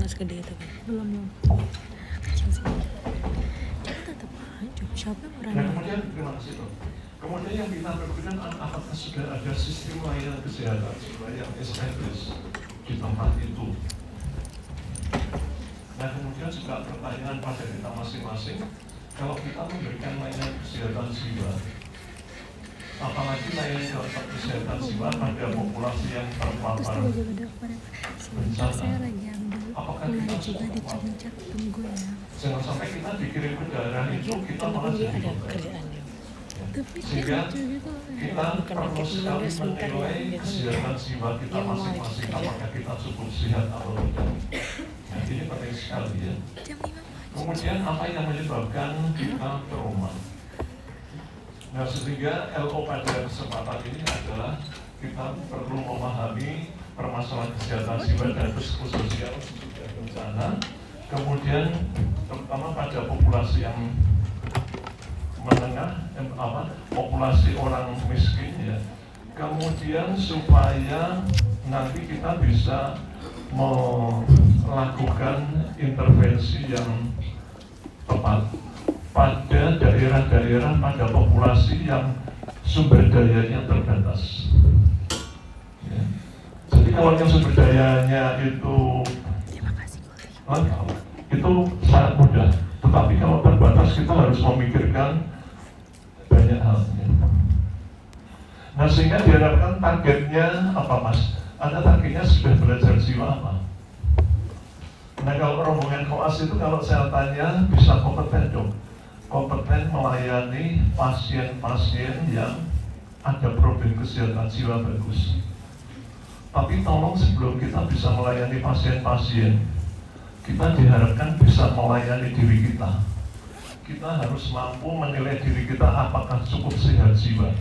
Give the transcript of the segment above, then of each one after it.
nggak segede itu kan? Belum. Kecil sih. Cuma tetap aja siapa yang berani? Nah kemudian terima kasih Dok. Kemudian yang kita berpikirkan apakah sudah ada sistem layanan kesehatan yang established di tempat itu. Nah kemudian juga pertanyaan pada kita masing-masing, kalau kita memberikan layanan kesehatan jiwa, apalagi layanan kesehatan jiwa pada populasi yang terpapar bencana, Saya lagi ambil apakah kuliah kita juga di cukup mampu? Cincak, tunggu ya. Jangan sampai kita dikirim ke daerah itu kita Kan malah dia jadi ada korban. kerjaannya. Tapi Sehingga lucu gitu. kita perlu sekali menilai kesehatan jiwa kita masing-masing, apakah kita cukup sehat atau tidak. Nah ini penting sekali ya. Jam 5 pagi. Kemudian apa yang menyebabkan kita trauma? Nah sehingga LO pada kesempatan ini adalah kita perlu memahami permasalahan kesehatan jiwa dan psikososial sesudah bencana. Kemudian terutama pada populasi yang menengah, populasi orang miskin ya. Kemudian supaya nanti kita bisa melakukan intervensi yang tepat pada daerah-daerah pada populasi yang sumber dayanya terbatas. Ya. Jadi kalau yang sumber dayanya itu lengkap, itu sangat mudah. Tetapi kalau terbatas kita harus memikirkan banyak hal. Nah sehingga diharapkan targetnya apa Mas? Anda targetnya sudah belajar jiwa apa? Nah kalau rombongan koas itu kalau saya tanya bisa kompeten dong. Kompeten melayani pasien-pasien yang ada problem kesehatan jiwa bagus. Tapi tolong sebelum kita bisa melayani pasien-pasien, kita diharapkan bisa melayani diri kita. Kita harus mampu menilai diri kita apakah cukup sehat jiwa.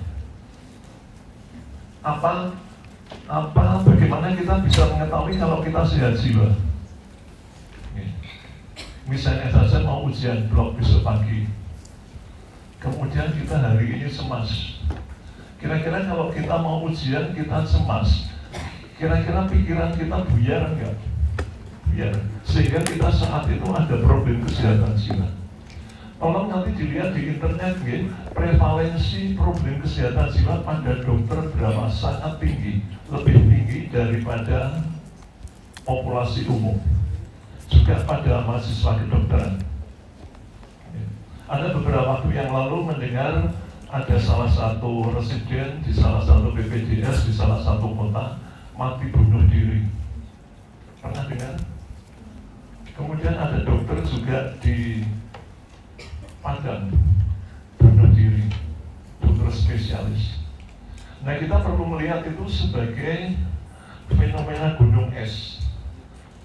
Bagaimana kita bisa mengetahui kalau kita sehat jiwa? Misalnya saja mau ujian blog besok pagi, kemudian kita hari ini cemas. Kira-kira kalau kita mau ujian kita cemas, kira-kira pikiran kita buyar enggak? Buyar. Sehingga kita saat itu ada problem kesehatan jiwa. Tolong nanti dilihat di internet ya, prevalensi problem kesehatan jiwa pada dokter berapa sangat tinggi, lebih tinggi daripada populasi umum. Juga pada mahasiswa kedokteran. Ada beberapa waktu yang lalu mendengar ada salah satu residen di salah satu BPJS di salah satu kota mati bunuh diri. Pernah dengar? Kemudian ada dokter juga di Padang bunuh diri, dokter spesialis. Nah kita perlu melihat itu sebagai fenomena gunung es.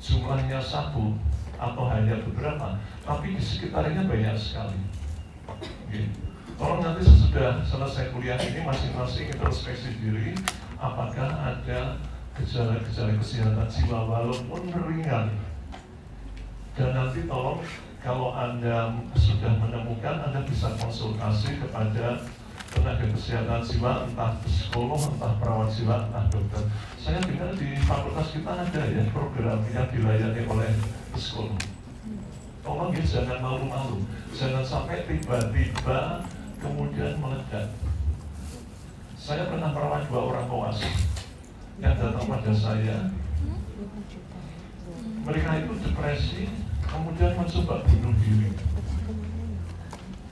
Jumlahnya satu atau hanya beberapa, tapi di sekitarnya banyak sekali. Oke. Tolong nanti sesudah selesai kuliah ini masing-masing introspeksi diri, apakah ada gejala-gejala kesehatan jiwa walaupun ringan. Dan nanti tolong kalau Anda sudah menemukan, Anda bisa konsultasi kepada tenaga kesehatan jiwa, entah psikolog, entah perawat jiwa, entah dokter. Saya dengar di fakultas kita ada ya program yang dilayani oleh psikolog. Tolong ya jangan malu-malu, jangan sampai tiba-tiba kemudian meledak. Saya pernah merawat 2 orang koas yang datang pada saya. Mereka itu depresi, kemudian mencoba bunuh diri.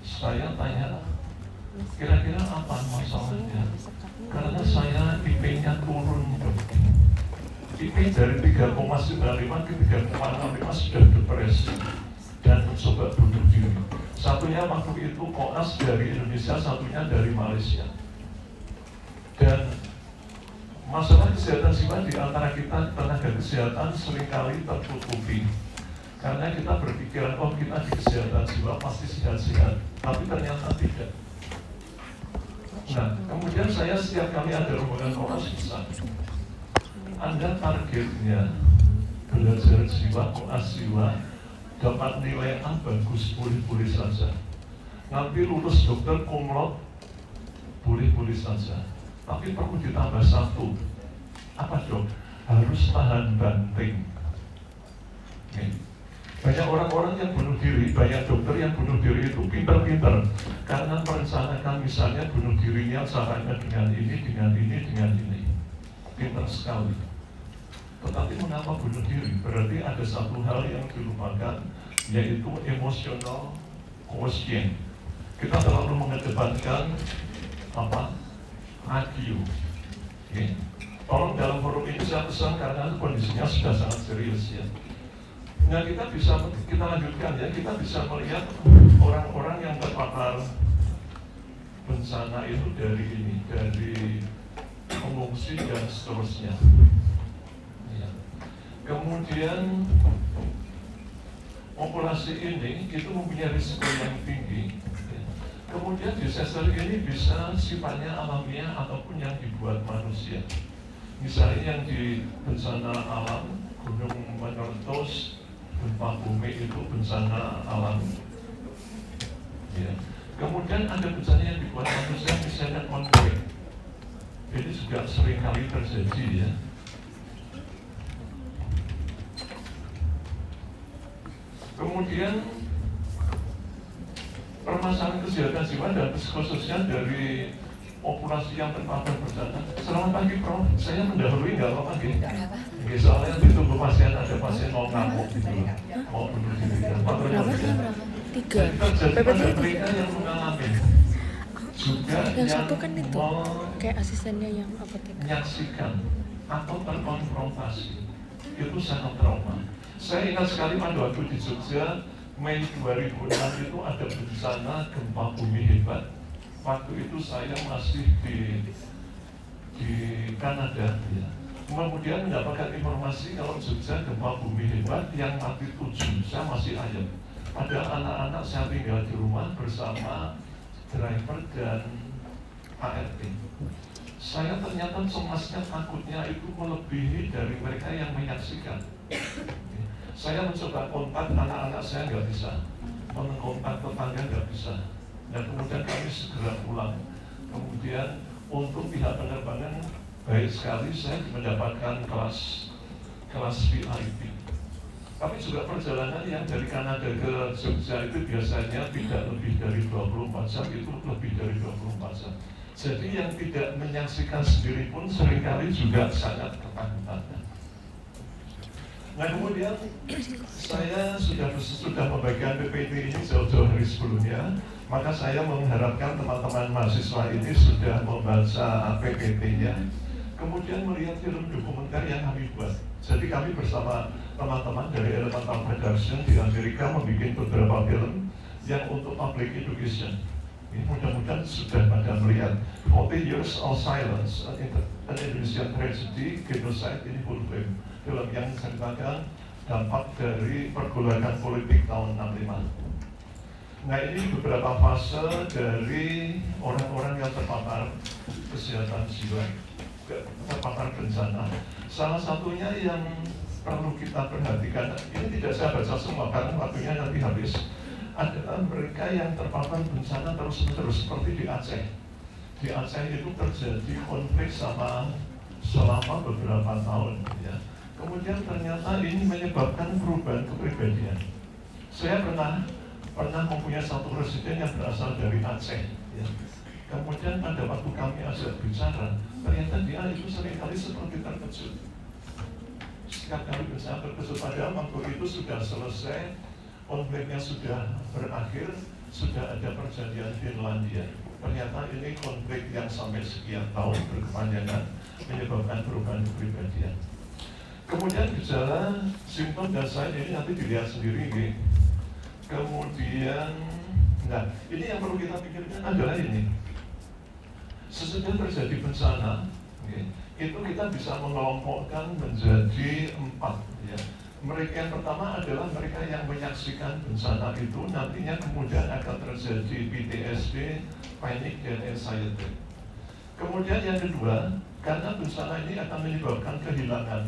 Saya tanya, kira-kira apa masalahnya? Karena saya IP-nya turun. IP dari 3,95 ke 3,65 sudah depresi dan mencoba bunuh diri. Satunya waktu itu koas dari Indonesia, satunya dari Malaysia. Dan masalah kesehatan jiwa di antara kita tenaga kesehatan seringkali tertutupi. Karena kita berpikiran, oh kita di kesehatan jiwa pasti sehat-sehat, tapi ternyata tidak. Nah, kemudian saya setiap kali ada rombongan koas bisa. Anda targetnya belajar jiwa, koas jiwa, dapat nilai A bagus, boleh-boleh saja. Nanti lulus dokter cum laude, boleh-boleh saja. Tapi perlu ditambah satu. Apa dok? Harus tahan banting. Oke. Banyak orang-orang yang bunuh diri, banyak dokter yang bunuh diri itu pinter-pinter karena merencanakan misalnya bunuh dirinya caranya dengan ini, dengan ini, dengan ini. Pinter sekali. Tetapi mengapa bunuh diri? Berarti ada satu hal yang dilupakan, yaitu emotional quotient. Kita terlalu mengedepankan apa? IQ. Okay. Tolong dalam forum ini saya pesan karena kondisinya sudah sangat serius ya. Nah kita lanjutkan ya, kita bisa melihat orang-orang yang terpapar bencana itu dari ini, dari pengungsi dan seterusnya. Ya. Kemudian populasi ini itu mempunyai risiko yang tinggi. Ya. Kemudian disaster ini bisa sifatnya alamiah ataupun yang dibuat manusia. Misalnya yang di bencana alam, gunung meletus, gempa bumi itu bencana alam. Ya. Kemudian ada bencana yang dibuat manusia, misalnya konflik. Ini juga seringkali terjadi ya. Kemudian permasalahan kesehatan jiwa dan khususnya dari populasi yang terpapar bencana. Selamat pagi Prof, saya mendahului nggak apa-apa gitu? Oke, soalnya ditunggu pasien, ada pasien mau ngamuk gitu, mau bunuh diri. Berapa? 3. PPT PPT 3. yang mengalami juga Yang satu kan itu, kayak asistennya yang apotek. menyaksikan atau terkonfrontasi itu sangat trauma. Saya ingat sekali pada waktu di Jogja Mei 2006 itu ada bencana gempa bumi hebat. Waktu itu saya masih di Kanada ya. Kemudian mendapatkan informasi kalau Jogja gempa bumi hebat yang mati 7, saya masih ayam. Ada anak-anak saya tinggal di rumah bersama driver dan ART. Saya ternyata cemasnya, takutnya itu melebihi dari mereka yang menyaksikan. Saya mencoba kontak anak-anak saya nggak bisa, mengontak tetangga nggak bisa. Dan kemudian kami segera pulang. Kemudian untuk pihak penerbangan baik sekali saya mendapatkan kelas VIP. Tapi juga perjalanan yang dari Kanada ke Jogja itu biasanya tidak lebih dari 24 jam, itu lebih dari 24 jam. Jadi yang tidak menyaksikan sendiri pun seringkali juga sangat ketakutan. Nah kemudian saya sudah membagikan PPT ini jauh-jauh hari sebelumnya, maka saya mengharapkan teman-teman mahasiswa ini sudah membaca PPT-nya, kemudian melihat film dokumenter yang kami buat. Jadi kami bersama teman-teman dari Elemental Production di Amerika membuat beberapa film yang untuk public education. Ini mudah-mudahan sudah pada melihat 40 Years of Silence, an Indonesian Tragedy, Genocide in Full Frame. Film yang menceritakan dampak dari pergolakan politik tahun 65. Nah ini beberapa fase dari orang-orang yang terpapar kesehatan jiwa, terpapar bencana. Salah satunya yang perlu kita perhatikan, ini tidak saya baca semua karena waktunya nanti habis, adalah mereka yang terpapar bencana terus-menerus seperti di Aceh. Di Aceh itu terjadi konflik selama beberapa tahun. Ya. Kemudian ternyata ini menyebabkan perubahan kepribadian. Saya pernah mempunyai satu residen yang berasal dari Aceh. Ya. Kemudian pada waktu kami ajak bicara, ternyata dia itu seringkali seperti terkejut. Setiap kali bencana terkejut, padahal waktu itu sudah selesai, konfliknya sudah berakhir, sudah ada perjanjian Finlandia. Ternyata ini konflik yang sampai sekian tahun berkepanjangan menyebabkan perubahan kepribadian. Kemudian gejala, simptom dan sign ini nanti dilihat sendiri. Gitu. Kemudian, nah ini yang perlu kita pikirkan adalah ini. Sesudah terjadi bencana, okay, itu kita bisa mengelompokkan menjadi 4. Ya. Mereka yang pertama adalah mereka yang menyaksikan bencana itu, nantinya kemudian akan terjadi PTSD, panic dan anxiety. Kemudian yang kedua, karena bencana ini akan menyebabkan kehilangan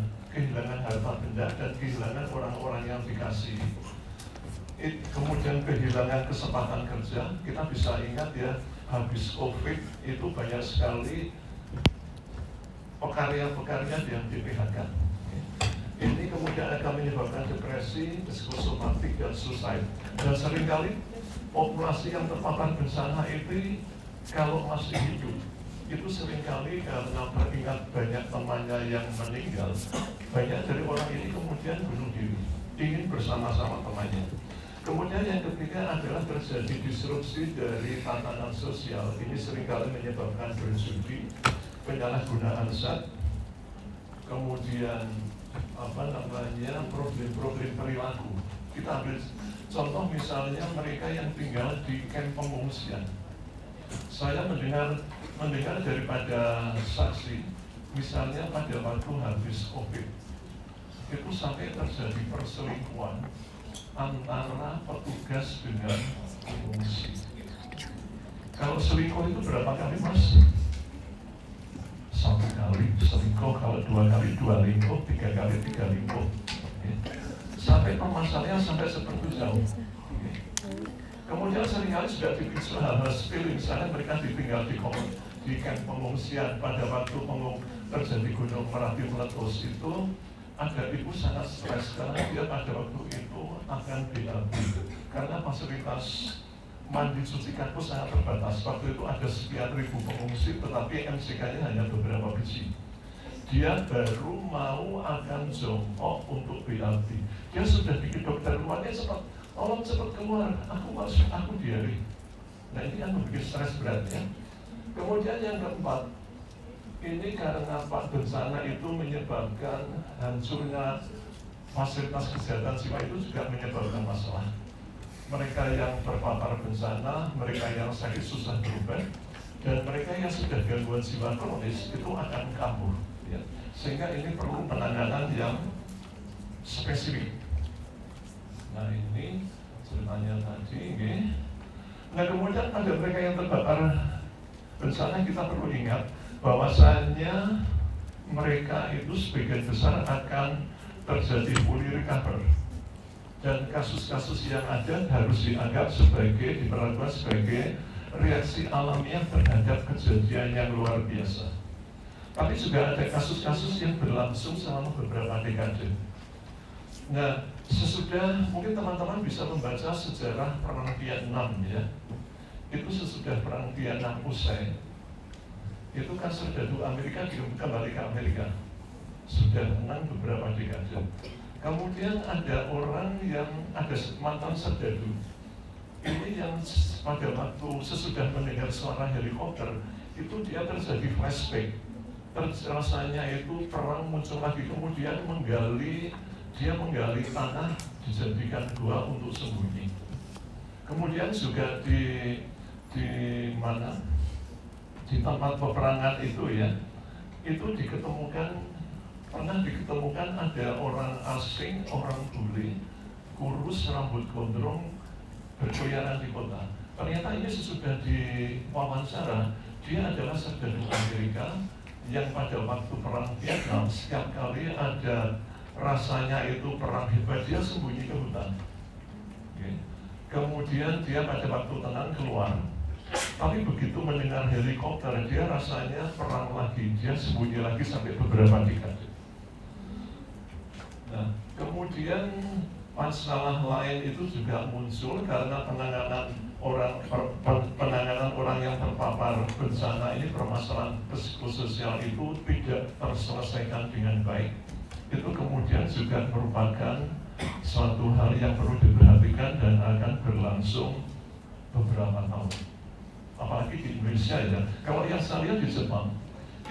harta benda dan kehilangan orang-orang yang dikasih. Kemudian kehilangan kesempatan kerja. Kita bisa ingat ya, habis COVID itu banyak sekali pekarya-pekarya yang di PHK. Ini kemudian akan menyebabkan depresi, psikosomatik, dan suicide. Dan seringkali populasi yang terpapar bencana itu kalau masih hidup, itu seringkali karena teringat banyak temannya yang meninggal, banyak dari orang ini kemudian bunuh diri, ingin bersama-sama temannya. Kemudian yang ketiga adalah terjadi disrupsi dari tatanan sosial. Ini seringkali menyebabkan berjudi, penyalahgunaan zat, kemudian problem-problem perilaku. Kita ambil contoh misalnya mereka yang tinggal di kamp pengungsian. Saya mendengar daripada saksi, misalnya pada waktu habis COVID, itu sampai terjadi perselingkuhan antara petugas dengan pengungsi. Kalau selingkuh itu berapa kali, Mas? 1 kali selingkuh, kalau 2 kali 2 lingkuh, 3 kali 3 lingkuh. Sampai permasalahan sampai seperti jauh. Kemudian seringkali sudah dipicu hal-hal sepele, misalnya mereka ditinggal di kamp pengungsian pada waktu terjadi gunung Merapi meletus itu, ada ibu sangat stres karena dia pada waktu itu akan BAB karena fasilitas mandi cuci kaki sangat terbatas. Waktu itu ada sekian ribu pengungsi, tetapi MCK-nya hanya beberapa biji. Dia baru mau akan jongkok untuk BAB. Dia sudah bikin dokter rumahnya cepat, tolong cepat keluar, aku diare. Nah ini kan membuat stres berat ya. Kemudian yang keempat, ini karena bencana itu menyebabkan hancurnya fasilitas kesehatan jiwa, itu juga menyebabkan masalah. Mereka yang terpapar bencana, mereka yang sakit susah berubah, dan mereka yang sudah gangguan jiwa kronis itu akan kambuh. Ya. Sehingga ini perlu penanganan yang spesifik. Nah ini ceritanya tadi. Okay. Nah kemudian pada mereka yang terpapar bencana kita perlu ingat bahwasannya mereka itu sebagian besar akan terjadi fully recover, dan kasus-kasus yang ada harus dianggap diperlakukan sebagai reaksi alamiah terhadap kejadian yang luar biasa. Tapi juga ada kasus-kasus yang berlangsung selama beberapa dekade. Nah, mungkin teman-teman bisa membaca sejarah Perang Vietnam ya. Itu sesudah Perang Vietnam usai, itu kan serdadu Amerika kembali ke Amerika, sudah menang beberapa dekade. Kemudian ada orang yang ada mantan serdadu, ini yang pada waktu sesudah mendengar suara helikopter itu dia terjadi flashback, rasanya itu perang muncul lagi, kemudian dia menggali tanah dijadikan gua untuk sembunyi. Kemudian juga di tempat peperangan itu ya, itu pernah diketemukan ada orang asing, orang bule, kurus, rambut gondrong, berkeliaran di kota. Ternyata ini sesudah diwawancara, dia adalah serdadu Amerika yang pada waktu perang Vietnam setiap kali ada rasanya itu perang hebat, dia sembunyi ke hutan. Okay. Kemudian dia pada waktu tenang keluar. Tapi begitu mendengar helikopter, dia rasanya perang lagi, dia sembunyi lagi sampai beberapa dekade. Nah, kemudian masalah lain itu juga muncul karena penanganan orang yang terpapar bencana ini, permasalahan psikososial itu tidak terselesaikan dengan baik. Itu kemudian juga merupakan suatu hal yang perlu diperhatikan dan akan berlangsung beberapa tahun. Apalagi di Indonesia ya. Kalau yang saya lihat di Jepang,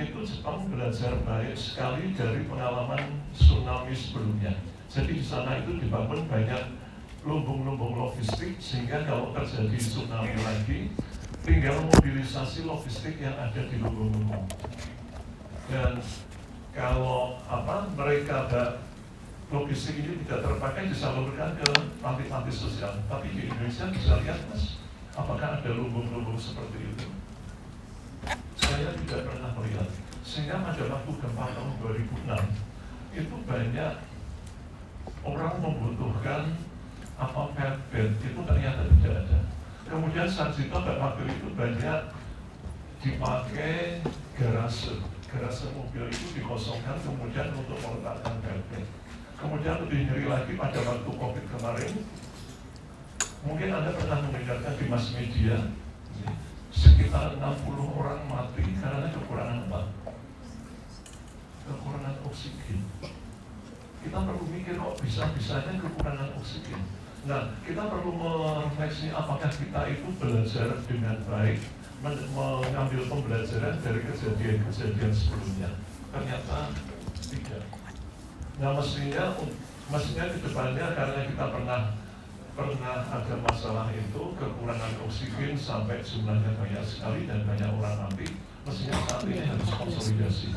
itu Jepang belajar baik sekali dari pengalaman tsunami sebelumnya. Jadi di sana itu dibangun banyak lumbung-lumbung logistik, sehingga kalau terjadi tsunami lagi, tinggal mobilisasi logistik yang ada di lumbung-lumbung. Dan kalau mereka logistik ini tidak terpakai, disalurkan ke panti-panti sosial. Tapi di Indonesia bisa lihat, Mas, apakah ada lumbung-lumbung seperti itu? Saya tidak pernah melihat. Sehingga pada waktu gempa tahun 2006 itu banyak orang membutuhkan bed, itu ternyata tidak ada. Kemudian Sarjito pada waktu itu banyak dipakai garase mobil itu dikosongkan kemudian untuk meletakkan bed. Kemudian lebih ngeri lagi pada waktu COVID kemarin, mungkin Anda pernah mendengarkan di mass media, sekitar 60 orang mati karena kekurangan apa? Kekurangan oksigen. Kita perlu mikir kok bisa-bisanya kekurangan oksigen. Nah, kita perlu merefleksi apakah kita itu belajar dengan baik, mengambil pembelajaran dari kejadian-kejadian sebelumnya. Ternyata tidak. Nah, mestinya ke depannya karena kita pernah ada masalah itu, kekurangan oksigen sampai jumlahnya banyak sekali dan banyak orang mati, mestinya saat ini harus konsolidasi.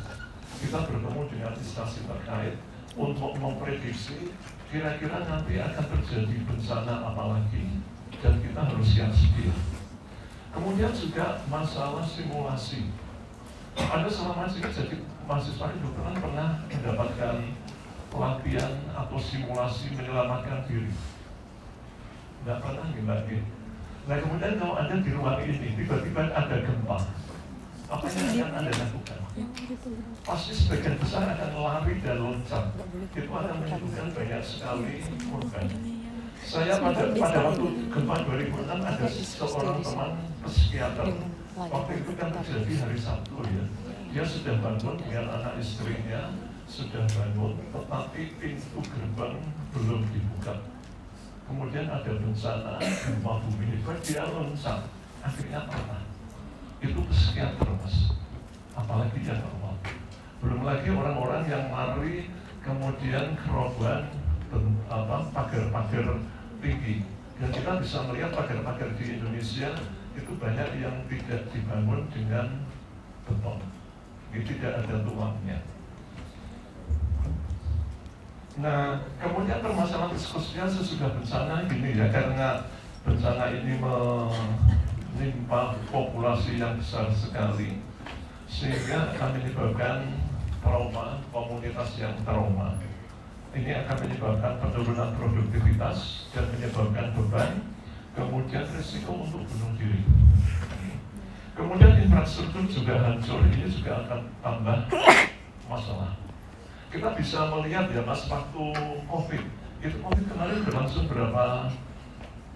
Kita bertemu dengan instansi terkait untuk memprediksi kira-kira nanti akan terjadi bencana apa lagi dan kita harus siap sedia. Kemudian juga masalah simulasi. Anda selama ini jadi mahasiswa kedokteran pernah mendapatkan pelatihan atau simulasi menyelamatkan diri? Tidak pernah lagi. Nah, kemudian kalau Anda di ruang ini tiba-tiba ada gempa, apa yang akan Anda lakukan? Pasti sebagian besar akan lari dan loncat. Itu akan menimbulkan banyak sekali korban. Saya pada waktu gempa 2006 ada seorang teman psikiater. Waktu itu kan terjadi hari Sabtu ya. Dia sudah bangun dengan anak istrinya, sudah bangun, tetapi pintu gerbang belum dibuka. Kemudian ada bencana gempa bumi, dia loncat, akhirnya patah. Itu psikiater, Mas. Apalagi yang normal. Belum lagi orang-orang yang lari kemudian kerobohan pagar-pagar tinggi. Dan kita bisa melihat pagar-pagar di Indonesia itu banyak yang tidak dibangun dengan beton. Ini tidak ada tuangnya. Nah, kemudian permasalahan diskusinya sesudah bencana gini ya, karena bencana ini menimpa populasi yang besar sekali, sehingga akan menyebabkan trauma, komunitas yang trauma. Ini akan menyebabkan penurunan produktivitas dan menyebabkan beban, kemudian risiko untuk bunuh diri. Kemudian infrastruktur juga hancur, ini juga akan tambah masalah. Kita bisa melihat ya Mas, waktu COVID, itu COVID kemarin berlangsung berapa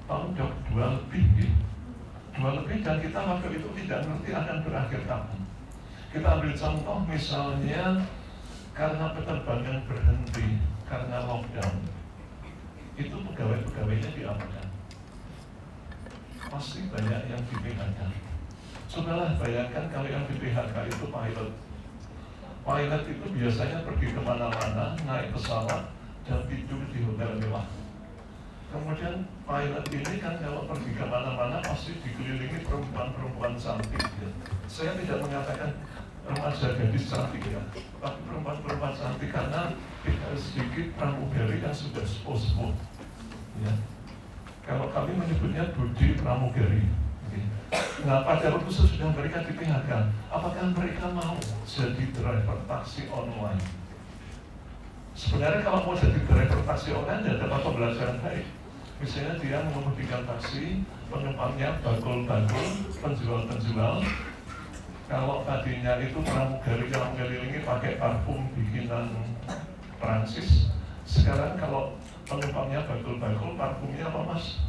tahun? 2 lebih ya. 2 lebih dan kita waktu itu tidak ngerti akan berakhir kapan. Kita ambil contoh misalnya karena penerbangan berhenti karena lockdown, itu pegawai-pegawainya diapakan? Pasti banyak yang di PHK. Cobalah bayangkan kalau yang di PHK itu pilot. Pilot itu biasanya pergi kemana-mana, naik pesawat dan tidur di hotel mewah. Kemudian pilot ini kan kalau pergi kemana-mana pasti dikelilingi perempuan-perempuan cantik ya. Saya tidak mengatakan remaja gadis cantik ya, tapi perempuan-perempuan cantik karena tidak sedikit pramugari yang sudah sepuh-sepuh ya. Kalau kami menyebutnya budi pramugari ya. Nah, pada waktu sesudah mereka di PHK, apakah mereka mau jadi driver taksi online? Sebenarnya kalau mau jadi driver taksi online ya dapat pembelajaran baik. Misalnya dia mengemudikan taksi, penumpangnya bakul-bakul, penjual-penjual. Kalau tadinya itu pramugari yang mengelilingi pakai parfum bikinan Prancis, sekarang kalau penumpangnya bakul-bakul, parfumnya apa Mas?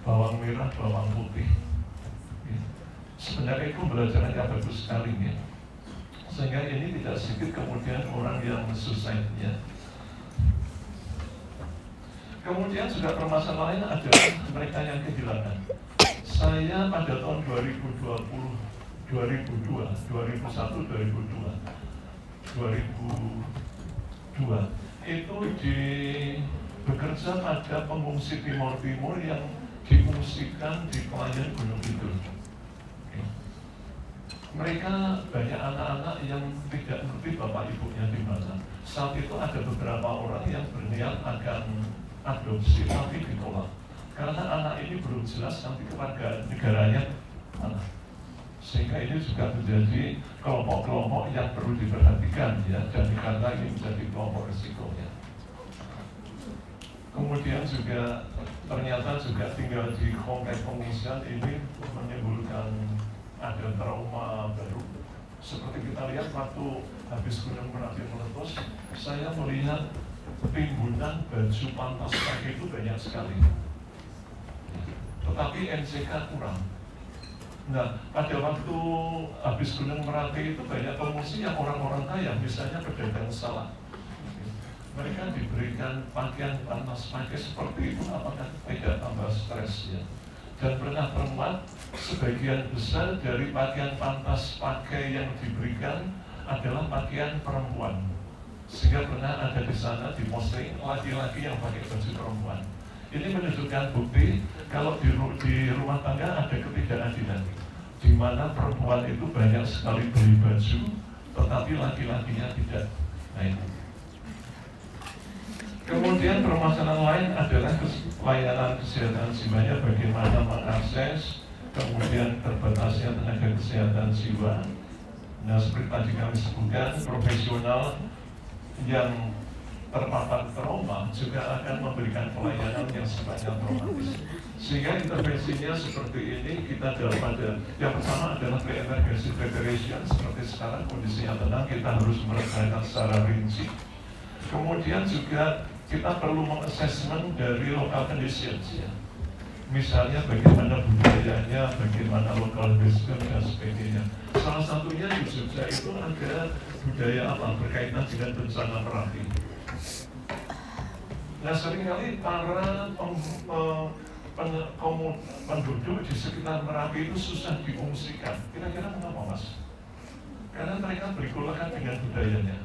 Bawang merah, bawang putih. Sebenarnya itu pembelajaran yang bagus sekali ya. Sehingga ini tidak sedikit kemudian orang yang suicide ya. Kemudian juga permasalahan adalah mereka yang kehilangan. Saya pada tahun 2001, 2002 itu bekerja pada pengungsi Timur yang diungsikan di Klaten Gunung Kidul. Mereka banyak anak-anak yang tidak mengerti bapak ibunya di mana. Saat itu ada beberapa orang yang berniat akan adopsi tapi ditolak karena anak ini belum jelas nanti keluarga negaranya mana. Sehingga ini juga menjadi kelompok-kelompok yang perlu diperhatikan ya, dan karena ini menjadi kelompok risikonya. Kemudian juga ternyata juga tinggal di kompleks pengungsian ini menimbulkan ada trauma baru. Seperti kita lihat waktu habis Gunung Merapi meletus, saya melihat timbunan baju pantas pakai itu banyak sekali. Tetapi NCK kurang. Nah, pada waktu habis Gunung Merapi itu banyak pengungsi yang orang-orang kaya, misalnya pedagang salak. Mereka diberikan pakaian pantas pakai seperti itu, apakah tidak tambah stres ya? Dan pernah termuat sebagian besar dari pakaian pantas pakai yang diberikan adalah pakaian perempuan. Sehingga pernah ada di sana di posting laki-laki yang pakai baju perempuan. Ini menunjukkan bukti kalau di rumah tangga ada ketidakadilan, di mana perempuan itu banyak sekali beli baju, tetapi laki-lakinya tidak. Nah itu. Kemudian permasalahan lain adalah layanan kesehatan jiwanya, bagaimana mengakses, kemudian terbatasnya tenaga kesehatan jiwa. Nah seperti tadi kami sebutkan, profesional yang terpapar trauma juga akan memberikan pelayanan yang sifatnya traumatis. Sehingga intervensinya seperti ini kita dalam pada yang pertama adalah pre-emergency preparation, seperti sekarang kondisinya tenang, kita harus merencanakan secara rinci. Kemudian juga kita perlu mengassessment dari local conditions ya. Misalnya bagaimana budayanya, bagaimana local wisdom dan sebagainya. Salah satunya di Jogja itu ada budaya apa berkaitan dengan bencana Merapi. Nah seringkali para penduduk di sekitar Merapi itu susah diungsikan. Kira-kira mengapa mas? Karena mereka berkolakan dengan budayanya.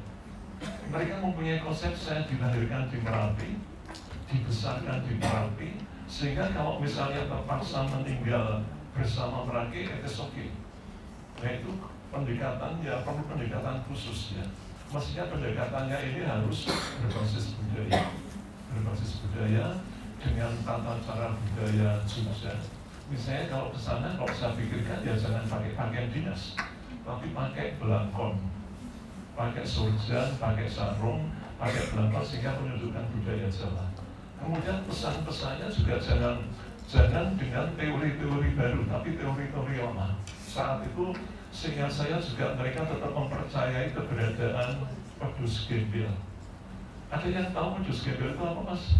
Mereka mempunyai konsep saya dilahirkan di Merapi, dibesarkan di Merapi, sehingga kalau misalnya terpaksa meninggal bersama Merapi, itu oke. Nah itu pendekatan ya perlu pendekatan khusus ya. Maksudnya pendekatannya ini harus berbasis budaya dengan tata cara budaya Jogja. Misalnya kalau ke sana, kalau saya pikirkan ya jangan pakai pakaian dinas, tapi pakai belangkon, pakai surjan, pakai sarung, pakai belangkon sehingga menunjukkan budaya Jawa. Kemudian pesan-pesannya juga jangan dengan teori-teori baru, tapi teori-teori lama. Saat itu sehingga saya juga mereka tetap mempercayai keberadaan pedus gembel. Ada yang tahu pedus gembel itu apa mas?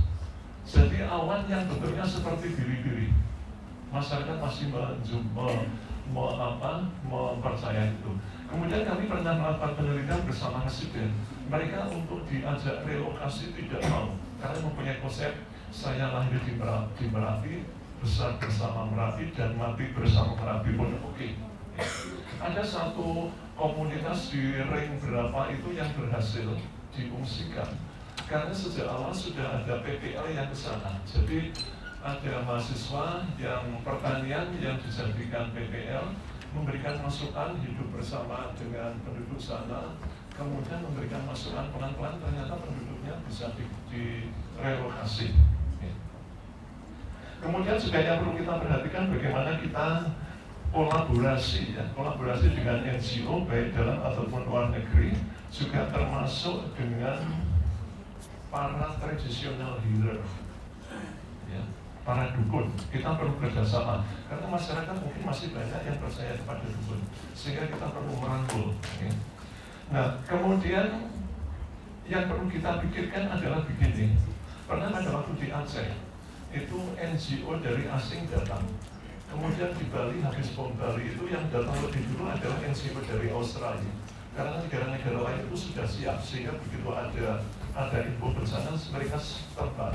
Jadi awan yang bentuknya seperti biri-biri. Masyarakat masih mempercayai itu. Kemudian kami pernah melakukan penelitian bersama Presiden. Mereka untuk diajak relokasi tidak mau, karena mempunyai konsep saya lahir di Merapi, besar bersama Merapi dan mati bersama Merapi pun oke. Ada satu komunitas di ring berapa itu yang berhasil diungsikan karena sejak awal sudah ada PPL yang ke sana. Jadi ada mahasiswa yang pertanian yang dijadikan PPL, memberikan masukan hidup bersama dengan penduduk sana, kemudian memberikan masukan pelan-pelan ternyata penduduknya bisa direlokasi. Kemudian juga yang perlu kita perhatikan bagaimana kita kolaborasi dengan NGO baik dalam ataupun luar negeri, juga termasuk dengan para traditional healer, ya, para dukun. Kita perlu kerjasama karena masyarakat mungkin masih banyak yang percaya kepada dukun, sehingga kita perlu merangkul. Ya. Nah, kemudian yang perlu kita pikirkan adalah begini. Pernah ada waktu di Aceh, itu NGO dari asing datang. Kemudian di Bali, habis bom Bali itu yang datang lebih dulu adalah NGO dari Australia. Karena negara-negara lain itu sudah siap, sehingga begitu ada info bencana, mereka terbang.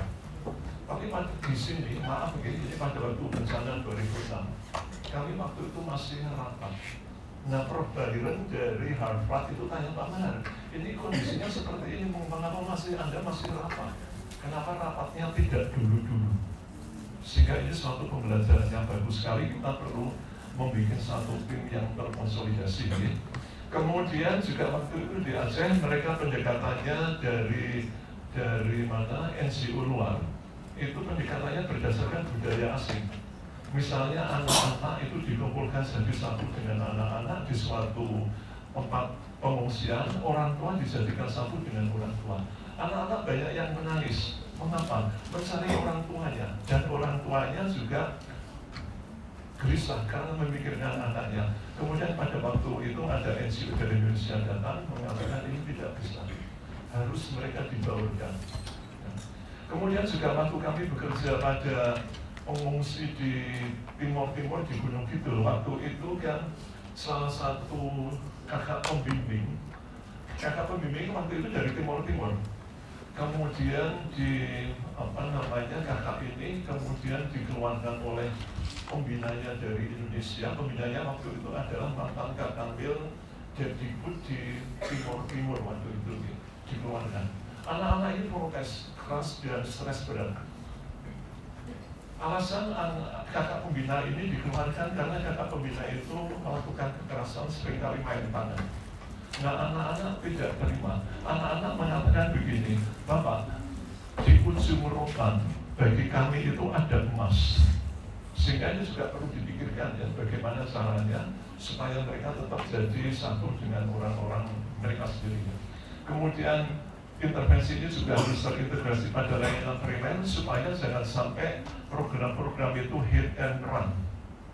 Tapi di sini, maaf begini, pada waktu bencana 2006, kami waktu itu masih rapat. Nah, Prof. Byron dari Harvard itu tanya, Pak Manar, ini kondisinya seperti ini, mengapa Anda masih rapat? Kenapa rapatnya tidak dulu-dulu? Sehingga ini suatu pembelajaran yang bagus sekali, kita perlu membuat satu tim yang terkonsolidasi. Kemudian juga waktu itu di Aceh, mereka pendekatannya dari mana NGO luar, itu pendekatannya berdasarkan budaya asing. Misalnya anak-anak itu dikumpulkan jadi satu dengan anak-anak di suatu tempat pengungsian, orang tua dijadikan satu dengan orang tua. Anak-anak banyak yang menangis. Mengapa? Mencari orang tuanya, dan orang tuanya juga gelisah karena memikirkan anaknya. Kemudian pada waktu itu ada NGO dari Indonesia datang mengatakan ini tidak bisa. harus mereka dibaurkan. Kemudian juga waktu kami bekerja pada pengungsi di Timur-Timur di Gunung Kidul, waktu itu kan salah satu kakak pembimbing waktu itu dari Timur-Timur. Kemudian kakak ini kemudian dikeluarkan oleh pembinanya dari Indonesia. Pembinanya waktu itu adalah mantan Kakangil Depdikbud di Timur-Timur waktu itu dikeluarkan. Anak-anak ini protes keras dan stres berat. Alasan kakak pembina ini dikeluarkan karena kakak pembina itu melakukan kekerasan, seringkali main tangan. Nah, anak-anak tidak terima. Anak-anak mengatakan begini, Bapak, di ujung rotan bagi kami itu ada emas. Sehingga ini juga perlu dipikirkan ya, bagaimana caranya supaya mereka tetap jadi satu dengan orang-orang mereka sendiri. Kemudian intervensi ini juga harus terintegrasi pada layanan primer supaya jangan sampai program-program itu hit and run.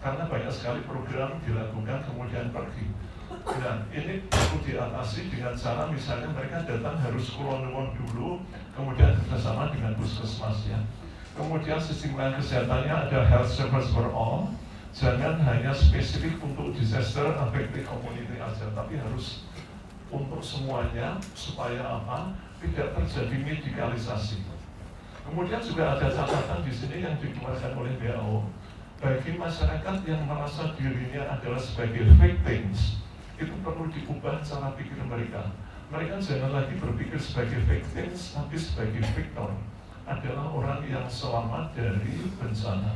Karena banyak sekali program dilakukan kemudian pergi. Nah, ini perlu diatasi dengan cara misalnya mereka datang harus kulon-kulon dulu, kemudian kerjasama dengan puskesmasnya. Kemudian sistem layanan kesehatannya ada health service for all, jangan hanya spesifik untuk disaster affected community aja, tapi harus untuk semuanya supaya apa? Tidak terjadi medikalisasi. Kemudian juga ada catatan di sini yang dikeluarkan oleh WHO bagi masyarakat yang merasa dirinya adalah sebagai victims. Itu perlu diubah cara pikir mereka. Mereka jangan lagi berpikir sebagai victims, tapi sebagai victor. Adalah orang yang selamat dari bencana.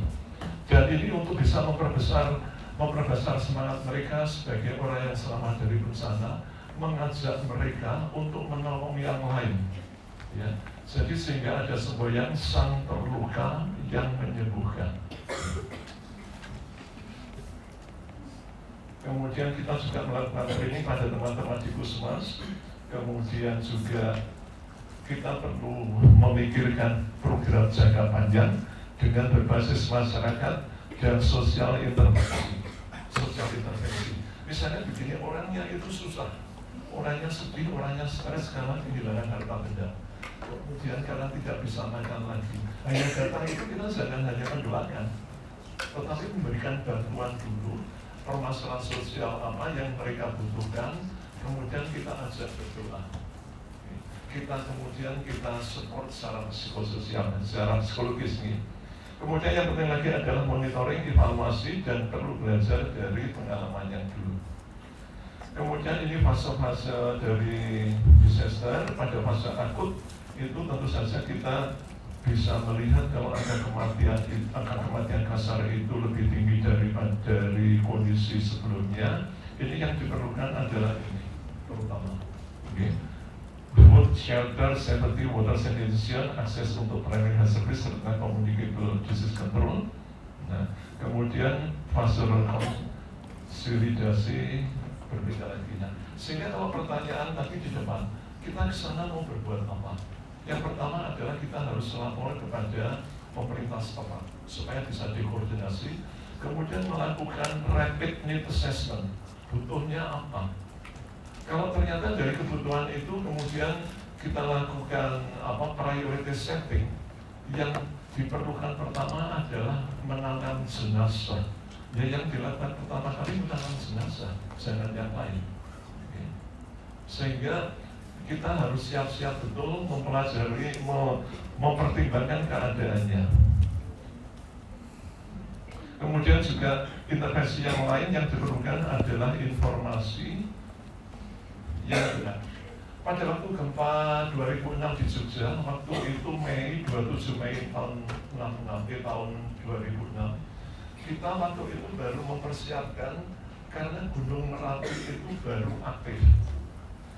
Dan ini untuk bisa memperbesar semangat mereka sebagai orang yang selamat dari bencana, mengajak mereka untuk menolong yang lain. Ya, jadi sehingga ada semboyan sang terluka yang menyembuhkan. Kemudian kita juga melakukan training pada teman-teman di Puskesmas. Kemudian juga kita perlu memikirkan program jangka panjang dengan berbasis masyarakat dan sosial intervensi. Misalnya begini, orangnya itu susah, orangnya sedih, orangnya stres karena kehilangan harta benda. Kemudian karena tidak bisa makan lagi. Hanya datang itu kita jangan hanya mendoakan, tetapi memberikan bantuan dulu. Permasalahan sosial apa yang mereka butuhkan, kemudian kita ajak berdoa. Kita support secara psikososial, secara psikologis nih. Kemudian yang penting lagi adalah monitoring, evaluasi, dan perlu belajar dari pengalaman yang dulu. Kemudian ini fase-fase dari disaster. Pada fase akut itu tentu saja kita bisa melihat kalau angka kematian kasar itu lebih tinggi dari kondisi sebelumnya. Ini yang diperlukan adalah ini terutama food, shelter, safety, water sanitation, akses untuk primary health service serta communicable disease control. Nah, kemudian fase konsolidasi berbeda lagi. Nah, sehingga kalau pertanyaan tadi di depan, kita ke sana mau berbuat apa? Yang pertama adalah kita harus melapor kepada pemerintah setempat supaya bisa dikoordinasi, kemudian melakukan rapid need assessment. Butuhnya apa? Kalau ternyata dari kebutuhan itu kemudian kita lakukan priority setting, yang diperlukan pertama adalah menangani jenazah. Ya, yang dilakukan pertama kali menangani jenazah, jangan yang lain. Sehingga kita harus siap-siap betul mempelajari, mempertimbangkan keadaannya. Kemudian juga intervensi yang lain yang diperlukan adalah informasi yang benar. Pada waktu gempa 2006 di Jogja, waktu itu 27 Mei tahun 2006, kita waktu itu baru mempersiapkan karena Gunung Merapi itu baru aktif.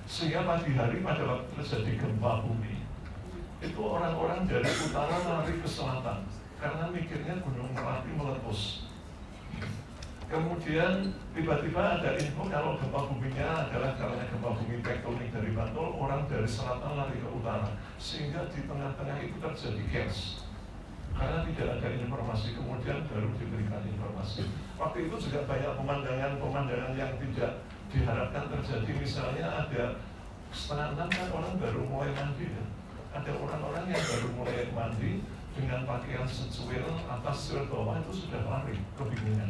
Sehingga pagi hari pada waktu terjadi gempa bumi, itu orang-orang dari utara lari ke selatan karena mikirnya Gunung Merapi meletus. Kemudian tiba-tiba ada info kalau gempa buminya adalah karena gempa bumi tektonik dari Bantul, orang dari selatan lari ke utara, sehingga di tengah-tengah itu terjadi chaos. Karena tidak ada informasi, kemudian baru diberikan informasi. Waktu itu juga banyak pemandangan yang tidak diharapkan terjadi. Misalnya ada setengah 6 kan orang baru mulai mandi ya. Ada orang-orang yang baru mulai mandi dengan pakaian secuil atas secuil bawah itu sudah lari, kebingungan.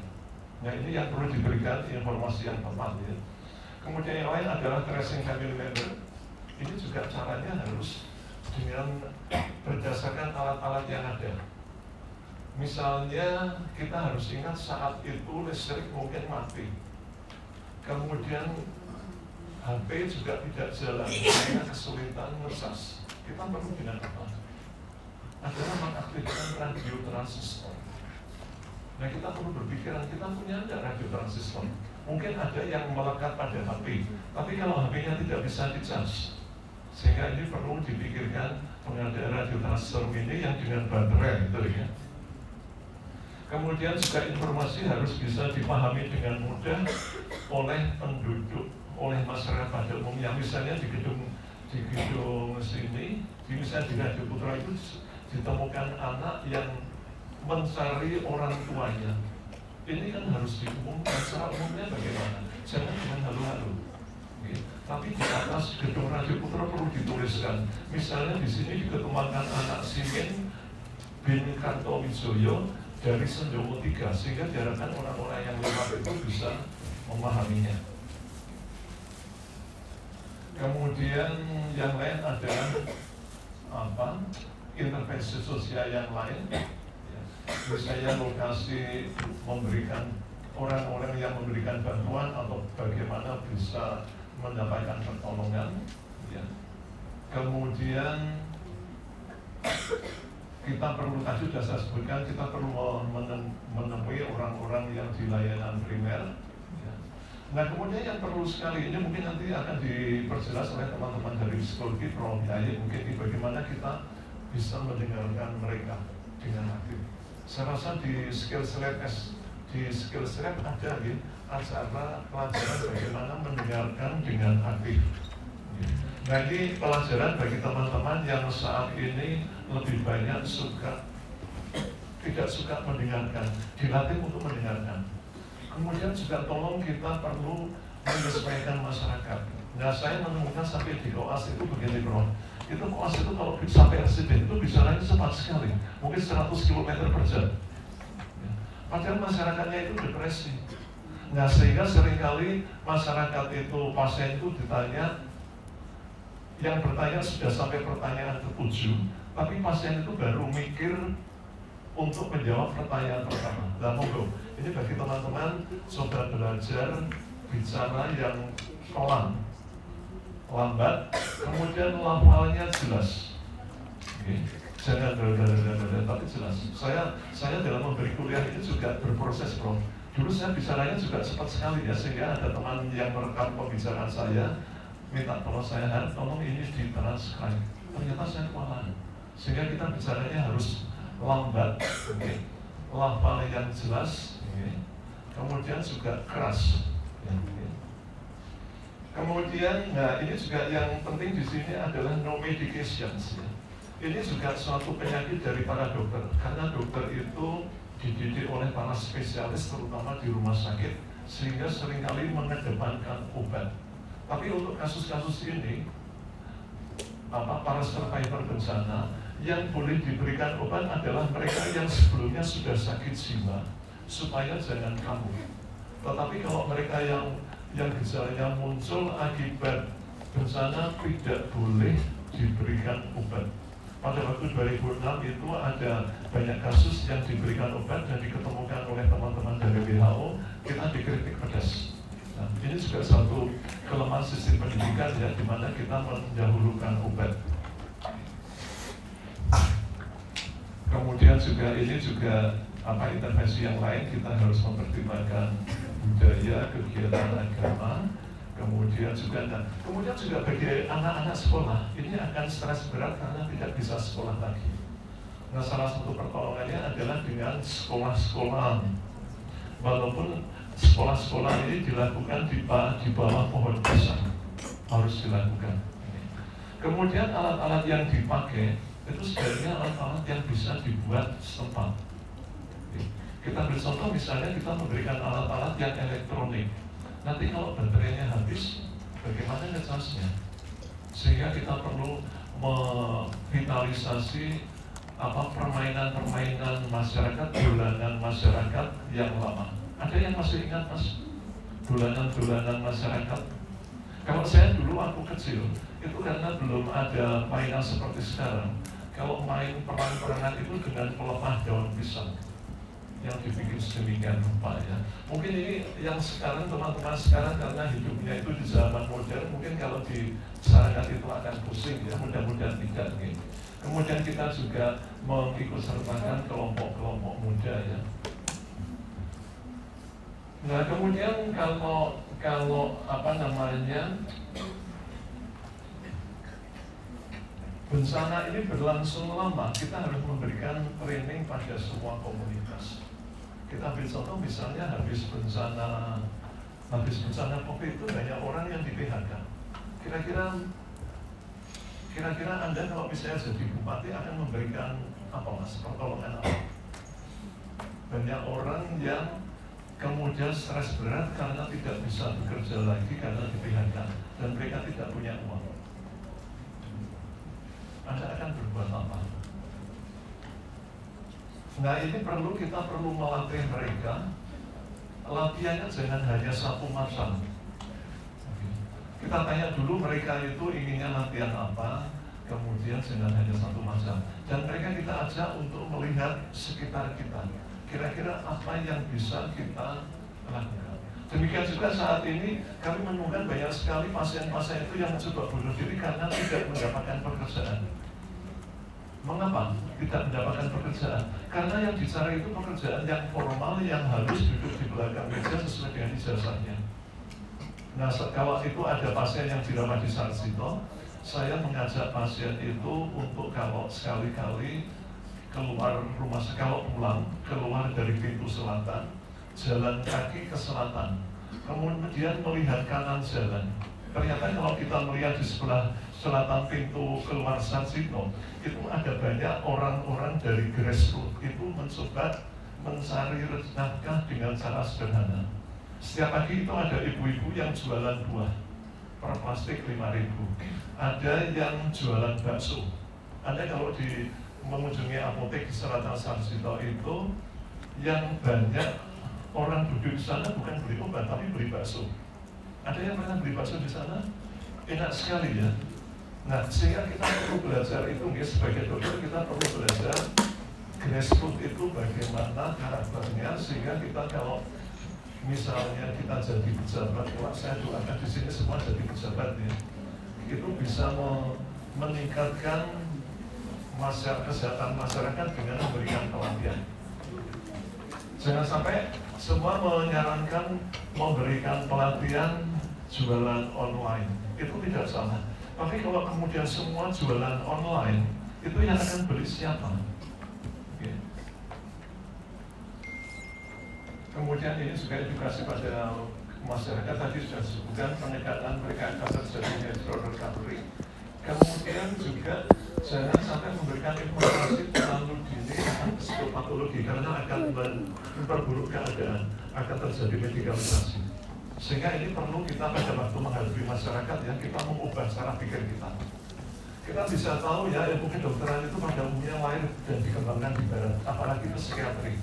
Nah ini yang perlu diberikan informasi yang tepat ya. Kemudian yang lain adalah tracing family member. Ini juga caranya harus dengan berdasarkan alat-alat yang ada. Misalnya kita harus ingat saat itu listrik mungkin mati, kemudian HP juga tidak jalan, sehingga kesulitan nge-charge. Kita perlu dengan apa? Adalah mengaktifkan radio transistor. Nah kita perlu berpikiran, kita punya ada radio transistor. Mungkin ada yang melekat pada HP, tapi kalau HP-nya tidak bisa di-charge, sehingga ini perlu dipikirkan pengadaan radio transistor ini yang dengan baterai gitu ya. Kemudian juga informasi harus bisa dipahami dengan mudah oleh penduduk, oleh masyarakat pada umumnya. Misalnya di gedung sini, misalnya di Radio Putra itu ditemukan anak yang mencari orang tuanya. Ini kan harus diumumkan secara umumnya bagaimana? Jangan dengan halu-halu. Tapi di atas gedung Radio Putra perlu dituliskan. Misalnya di sini diketemukan anak Simin bin Kartowijoyo dari Senjowo 3, sehingga diharapkan orang-orang yang lewat itu bisa memahaminya. Kemudian yang lain adalah intervensi sosial yang lain. Misalnya lokasi memberikan orang-orang yang memberikan bantuan atau bagaimana bisa mendapatkan pertolongan. Ya. Kemudian kita perlu, tadi sudah saya sebutkan, kita perlu menemui orang-orang yang di layanan primer. Ya. Nah kemudian yang perlu sekali, ini mungkin nanti akan diperjelas oleh teman-teman dari psikologi Prof. Yayi, mungkin bagaimana kita bisa mendengarkan mereka dengan aktif. Saya rasa di Skills Lab ada ya, acara pelajaran bagaimana mendengarkan dengan aktif. Nah ini pelajaran bagi teman-teman yang saat ini lebih banyak tidak suka mendengarkan, dilatih untuk mendengarkan. Kemudian juga tolong kita perlu menyesuaikan masyarakat. Nah saya menemukan sampai di koas itu begini bro, itu koas itu kalau sampai residen itu bicaranya cepat sekali, mungkin 100 km per jam. Padahal masyarakatnya itu depresi. Nah sehingga seringkali masyarakat itu, pasien itu ditanya, yang bertanya sudah sampai pertanyaan ke-7, tapi pasien itu baru mikir untuk menjawab pertanyaan pertama. Nah monggo, ini bagi teman-teman coba belajar bicara yang pelan, lambat, kemudian lafalnya jelas. Oke. Jangan berada tapi jelas. Saya dalam memberi kuliah ini juga berproses bro. Dulu saya bicaranya juga cepat sekali ya, sehingga ada teman yang merekam pembicaraan saya, minta tolong saya, tolong ini di-transcribe. Ternyata saya kewalahan. Sehingga kita bicaranya harus lambat, okay. Lafal yang jelas, okay. Kemudian juga keras. Okay. Kemudian, nah ini juga yang penting di sini adalah no medications. Ya. Ini juga suatu penyakit dari para dokter, karena dokter itu dididik oleh para spesialis terutama di rumah sakit, sehingga seringkali mengedepankan obat. Tapi untuk kasus-kasus ini, para survivor bencana yang boleh diberikan obat adalah mereka yang sebelumnya sudah sakit jiwa, supaya jangan kambuh. Tetapi kalau mereka yang gejalanya muncul akibat bencana tidak boleh diberikan obat. Pada waktu 2006 itu ada banyak kasus yang diberikan obat dan diketemukan oleh teman-teman dari WHO, kita dikritik pedas. Nah, ini juga satu kelemahan sistem pendidikan ya, di mana kita mendahulukan obat. Kemudian juga ini juga intervensi yang lain, kita harus mempertimbangkan budaya, kegiatan agama. Kemudian juga bagi anak-anak sekolah, ini akan stres berat karena tidak bisa sekolah lagi. Nah salah satu pertolongannya adalah dengan sekolah-sekolah. Walaupun sekolah-sekolah ini dilakukan di bawah pohon pisang, harus dilakukan. Kemudian alat-alat yang dipakai itu sebenarnya alat-alat yang bisa dibuat setempat. Kita beri contoh, misalnya kita memberikan alat-alat yang elektronik. Nanti kalau baterainya habis, bagaimana ngecasnya? Sehingga kita perlu memvitalisasi permainan-permainan masyarakat, dolanan masyarakat yang lama. Ada yang masih ingat Mas? Dolanan-dolanan masyarakat. Kalau saya dulu waktu kecil, itu karena belum ada mainan seperti sekarang. Kalau main perang-perangan itu dengan pelepah daun pisang yang dibikin sedemikian rupa ya. Mungkin ini yang sekarang teman-teman sekarang karena hidupnya itu di zaman modern, mungkin kalau disarankan itu akan pusing ya, mudah-mudahan tidak gitu. Kemudian kita juga mengikutsertakan kelompok-kelompok muda ya. Nah kemudian kalau bencana ini berlangsung lama, kita harus memberikan training pada semua komunitas. Kita ambil contoh misalnya habis bencana COVID itu banyak orang yang di PHK. Kira-kira Anda kalau misalnya jadi bupati akan memberikan apa Mas, pertolongan apa? Banyak orang yang kemudian stres berat karena tidak bisa bekerja lagi karena di PHK dan mereka tidak punya uang. Anda akan berbuat apa? Nah ini kita perlu melatih mereka. Latihannya jangan hanya satu macam. Kita tanya dulu mereka itu inginnya latihan apa, kemudian jangan hanya satu macam. Dan mereka kita ajak untuk melihat sekitar kita. Kira-kira apa yang bisa kita lakukan. Demikian juga saat ini kami menemukan banyak sekali pasien-pasien itu yang mencoba bunuh diri karena tidak mendapatkan pekerjaan. Mengapa tidak mendapatkan pekerjaan? Karena yang dicari itu pekerjaan yang formal yang harus duduk di belakang meja sesuai dengan ijazahnya. Nah, kalau itu ada pasien yang dirawat di Sarjito, saya mengajak pasien itu untuk kalau sekali-kali keluar rumah, kalau pulang keluar dari pintu selatan, jalan kaki ke selatan, kemudian melihat kanan jalan. Ternyata kalau kita melihat di sebelah selatan pintu keluar Sarjito, itu ada banyak orang-orang dari grassroots itu mencoba mencari nafkah dengan cara sederhana. Setiap pagi itu ada ibu-ibu yang jualan buah per plastik 5.000. Ada yang jualan bakso. Anda kalau mengunjungi apotek di selatan Sarjito itu, yang banyak orang duduk di sana bukan beli obat tapi beli bakso. Ada yang pernah beli bakso di sana? Enak sekali ya. Nah, sehingga kita perlu belajar itu, sebagai dokter kita perlu belajar grassroots itu bagaimana karakternya, sehingga kita kalau misalnya kita jadi pejabat, saya doakan di sini semua jadi pejabat ya, itu bisa meningkatkan kesehatan masyarakat dengan memberikan pelatihan. Jangan sampai semua menyarankan memberikan pelatihan jualan online, itu tidak salah. Tapi kalau kemudian semua jualan online, itu yang akan beli siapa? Okay. Kemudian ini juga edukasi pada masyarakat, tadi sudah disebutkan penegakan mereka akan terjadinya recovery. Kemudian juga jangan sampai memberikan informasi terlalu dini tentang psikopatologi karena akan memperburuk keadaan, akan terjadi medikalisasi. Sehingga ini perlu kita pada waktu menghadapi masyarakat ya, kita mengubah cara pikir kita. Kita bisa tahu ya, ilmu kedokteran itu pada umumnya lahir dan dikembangkan di barat, apalagi psikiatri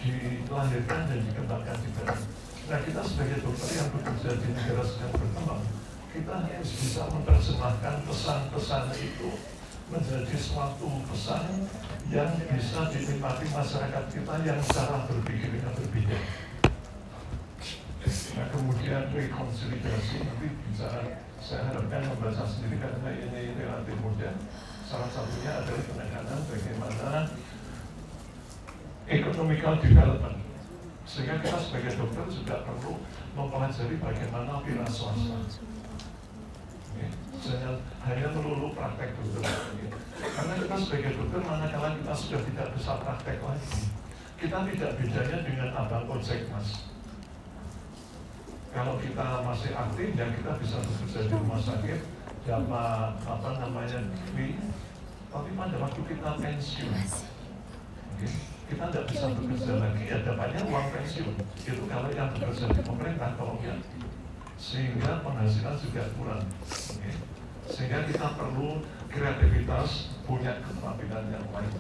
dilahirkan dan dikembangkan di barat. Nah kita sebagai dokter yang bekerja di negara sedang berkembang, kita harus bisa menerjemahkan pesan-pesan itu menjadi suatu pesan yang bisa dinikmati masyarakat kita yang cara berpikirnya berbeda. Nah kemudian rekonsolidasi, nanti bicara, saya harapkan membaca sendiri karena ini relatif mudah. Salah satunya adalah penekanan bagaimana economical development. Sehingga kita sebagai dokter juga perlu mempelajari bagaimana wira swasta. Jangan hanya melulu praktek dokter. Karena kita sebagai dokter, manakala kita sudah tidak bisa praktek lagi, kita tidak bedanya dengan abang ojek mas. Kalau kita masih aktif dan kita bisa bekerja di rumah sakit, dapat fee, tapi pada waktu kita pensiun, kita tidak bisa bekerja lagi, ya dapatnya uang pensiun. Itu kalau yang bekerja di pemerintah, kalau enggak, sehingga penghasilan juga kurang. Sehingga kita perlu kreativitas, punya keterampilan yang lain.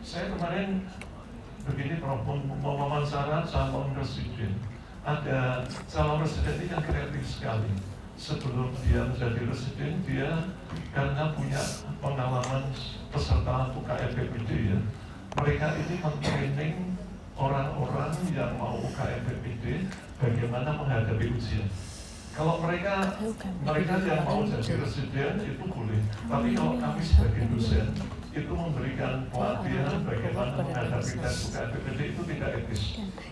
Saya kemarin begini mewawancara calon presiden. Ada calon presiden ini yang kreatif sekali. Sebelum dia menjadi presiden, dia karena punya pengalaman peserta UKM PPD ya, mereka ini men-training orang-orang yang mau UKM PPD bagaimana menghadapi ujian. Kalau mereka yang mau jadi presiden itu boleh, tapi kalau kami sebagai dosen itu memberikan pelatihan bagaimana menghadapi tes UKM PPD itu tidak etis,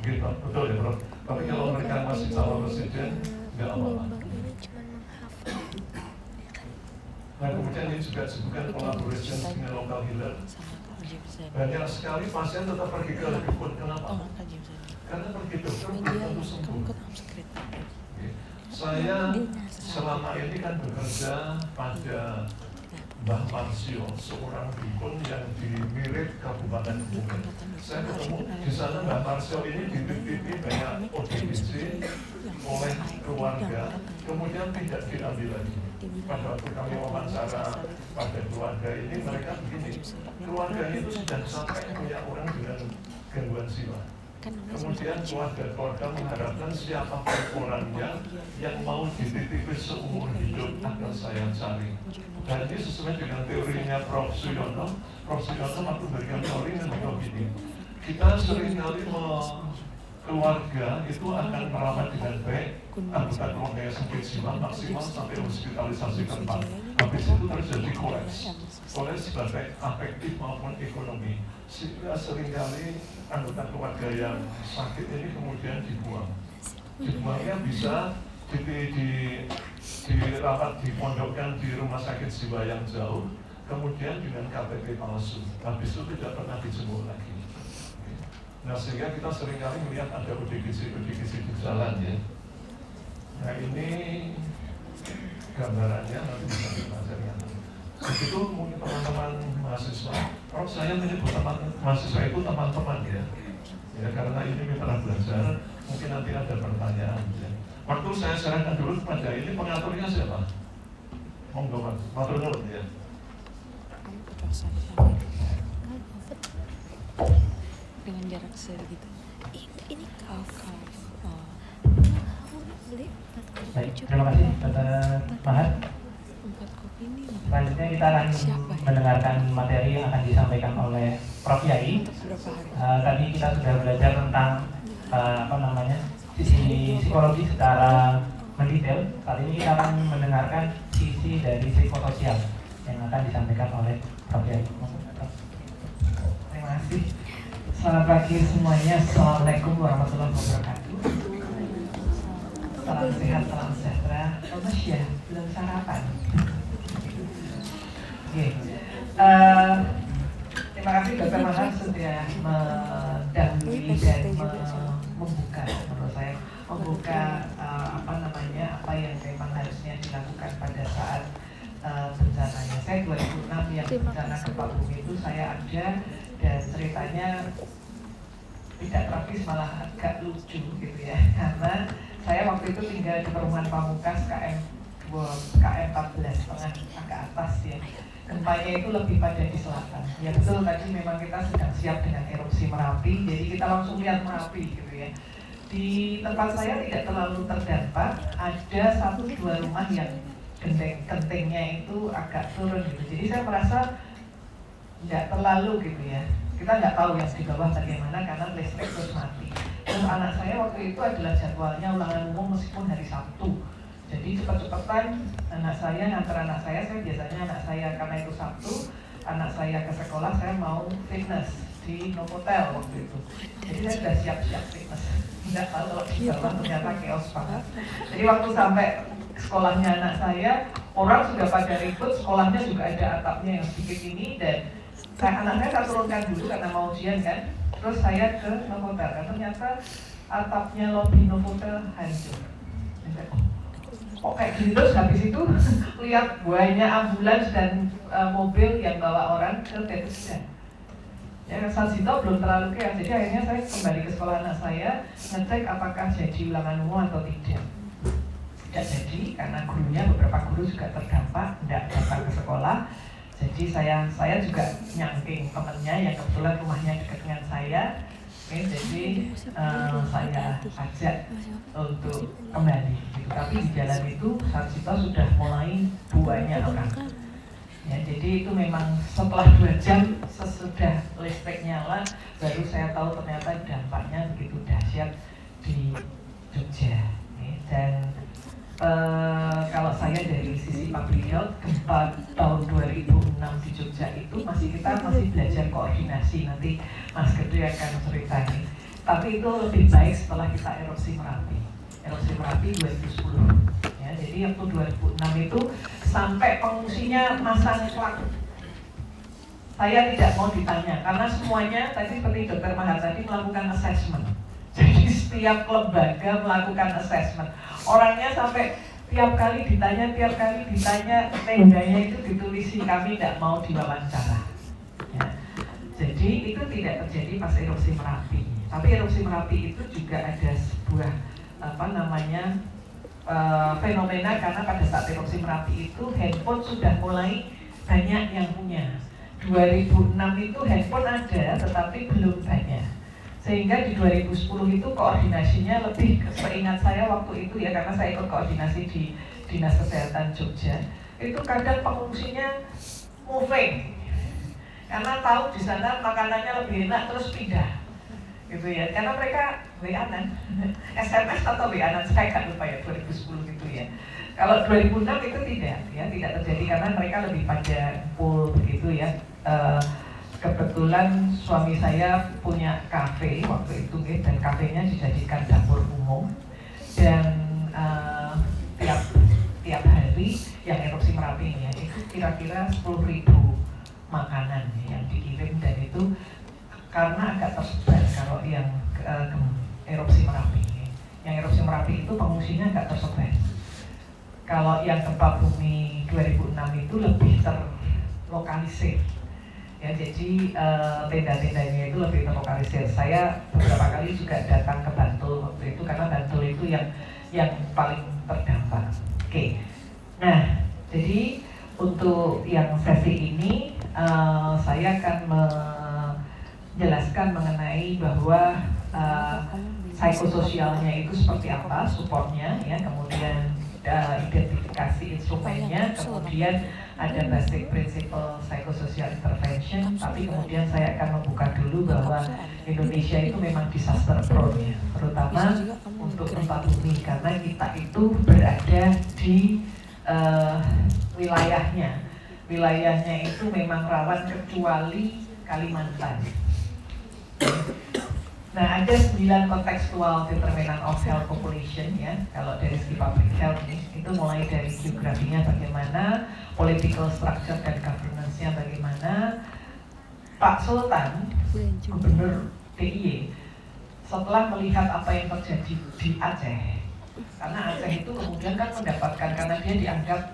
gitu, betul ya Bro? Tapi kalau mereka masih calon presiden, nggak apa-apa. Nah kemudian ini juga disebutkan collaboration dengan local healer. Banyak sekali pasien tetap pergi ke dukun. Kenapa? Karena pergi dokter belum tentu sembuh. Saya selama ini kan bekerja pada Mbah Marsio, seorang dukun yang di Mirip Kabupaten Kebumen. Saya ketemu di sana Mbah Marsio ini dititipi banyak ODGJ oleh keluarga, kemudian tidak diambil lagi. Pada waktu kami wawancara pada keluarga ini, mereka begini, keluarga itu sudah sampai punya orang dengan gangguan jiwa. Kemudian keluarga mengharapkan siapapun orangnya yang mau dititipi seumur hidup akan saya cari. Dan ini sesuai dengan teorinya Prof. Suyono. Prof. Suyono waktu berikan teori memang begini, kita seringkali keluarga itu akan merawat dengan baik anggota keluarga yang sakit jiwa maksimal sampai hospitalisasi ke 4. Habis itu terjadi kolaps sebagai afektif maupun ekonomi. Sehingga seringkali anggota keluarga yang sakit ini kemudian dibuang. Dibuangnya bisa dirawat, dipondokkan di rumah sakit jiwa yang jauh, kemudian dengan KTP palsu. Habis itu tidak pernah dijemput lagi. Nah sehingga kita seringkali melihat ada ODGJ di jalan ya. Nah ini gambarannya nanti bisa dipelajari. Begitu mungkin teman-teman mahasiswa. Kalau saya menyebut teman mahasiswa itu teman-teman ya. Ya karena ini mitra belajar, mungkin nanti ada pertanyaan ya. Waktu saya serahkan dulu kepada ini pengaturnya siapa? Monggo Mas, matur nuwun ya. Dengan jarak segitu. Ini kau. Beli 4 kopi. Baik, terima kasih Dr. Mahat. 4 kopi ini. Selanjutnya kita akan mendengarkan materi yang akan disampaikan oleh Prof. Yai. Tadi kita sudah belajar tentang sisi psikologi secara mendetail. Saat ini kita akan mendengarkan sisi dari psikososial yang akan disampaikan oleh Prof. Yai. Terima kasih. Selamat pagi semuanya. Assalamualaikum warahmatullahi wabarakatuh. Salam sehat, salam sejahtera. Mas ya, belum sarapan. Oke. Terima kasih Dr. Mahat sudah mendahului dan membuka, menurut saya membuka apa yang memang harusnya dilakukan pada saat bencananya. Saya 2006 yang bencana gempa bumi itu saya ada, dan ceritanya tidak tragis, malah agak lucu gitu ya, karena saya waktu itu tinggal di perumahan Pamungkas KM 14 tengah agak atas ya. Gempanya itu lebih pada di selatan. Ya betul, tadi memang kita sedang siap dengan erupsi Merapi, jadi kita langsung lihat Merapi gitu ya. Di tempat saya tidak terlalu terdampak, ada 1-2 rumah yang gentengnya itu agak turun gitu. Jadi saya merasa tidak terlalu gitu ya. Kita nggak tahu yang di bawah bagaimana karena listrik terus mati. Terus anak saya waktu itu adalah jadwalnya ulangan umum meskipun hari Sabtu. Jadi cepat-cepatan ngantar anak saya biasanya anak saya karena itu Sabtu, anak saya ke sekolah, saya mau fitness di Novotel waktu itu. Jadi saya sudah siap-siap fitness. Tidak tahu kalau di bawah ternyata chaos banget. Jadi waktu sampai sekolahnya anak saya, orang sudah pada ribut, sekolahnya juga ada atapnya yang sedikit ini, dan anak saya turunkan dulu karena mau ujian kan. Terus saya ke Novotel, dan ternyata atapnya lobi Novotel hancur. Kok kayak gitu, terus habis itu lihat banyak ambulans dan mobil yang bawa orang ke Petrusdan. Ya, Sarjito belum terlalu chaos, jadi akhirnya saya kembali ke sekolah anak saya, ngecek apakah jadi ulangan umum atau tidak. tidak jadi karena gurunya, beberapa guru juga terdampak tidak datang ke sekolah. Jadi saya juga nyangking temennya yang kebetulan rumahnya dekat dengan saya. Oke, jadi saya ajak untuk kembali gitu. Tapi di jalan itu Sarsito sudah mulai buahnya orang. Ya, jadi itu memang setelah 2 jam sesudah listrik nyala baru saya tahu ternyata dampaknya begitu dahsyat di Jogja. Dan kalau saya dari sisi public health, gempa tahun 2006 di Jogja itu kita masih belajar koordinasi. Nanti Mas Gede akan cerita ini. Tapi itu lebih baik setelah kita erupsi Merapi. Erupsi Merapi 2010. Ya, jadi waktu 2006 itu sampai pengungsinya masang klak. Saya tidak mau ditanya karena semuanya tadi seperti Dr. Mahar tadi melakukan assessment. Jadi setiap lembaga melakukan assessment. Orangnya sampai tiap kali ditanya, tendanya itu ditulisi kami tidak mau diwawancara. Ya. Jadi itu tidak terjadi pas erupsi Merapi. Tapi erupsi Merapi itu juga ada sebuah fenomena karena pada saat erupsi Merapi itu handphone sudah mulai banyak yang punya. 2006 itu handphone ada tetapi belum banyak. Sehingga di 2010 itu koordinasinya lebih, seingat saya waktu itu ya, karena saya ikut koordinasi di Dinas Kesehatan Jogja, itu kadang pengungsinya moving karena tahu di sana makanannya lebih enak terus pindah gitu ya, karena mereka WA-an SMS atau WA-an, saya kan lupa ya 2010 gitu ya. Kalau 2006 itu tidak terjadi karena mereka lebih pada full begitu ya. Kebetulan suami saya punya kafe waktu itu dan kafenya dijadikan dapur umum dan tiap hari yang erupsi Merapi ini ya, itu kira-kira 10.000 makanan yang dikirim dan itu karena agak tersebar. Kalau yang erupsi Merapi, yang erupsi Merapi itu pengungsinya agak tersebar. Kalau yang gempa bumi 2006 itu lebih terlokalisir. Ya, jadi tenda-tendanya itu lebih terlokalisir. Saya beberapa kali juga datang ke Bantul waktu itu karena Bantul itu yang paling terdampak. Oke. Nah, jadi untuk yang sesi ini saya akan menjelaskan mengenai bahwa psikososialnya itu seperti apa, supportnya, ya, kemudian identifikasi instrumennya, kemudian ada basic principle psychosocial intervention, tapi kemudian saya akan membuka dulu bahwa Indonesia itu memang disaster prone, terutama untuk gempa bumi karena kita itu berada di wilayahnya itu memang rawan kecuali Kalimantan. Nah, ada 9 contextual determinant of health population ya. Kalau dari segi public health nih, itu mulai dari geografinya bagaimana, political structure dan governance-nya bagaimana. Pak Sultan, Gubernur DIY, setelah melihat apa yang terjadi di Aceh, karena Aceh itu kemudian kan mendapatkan, karena dia dianggap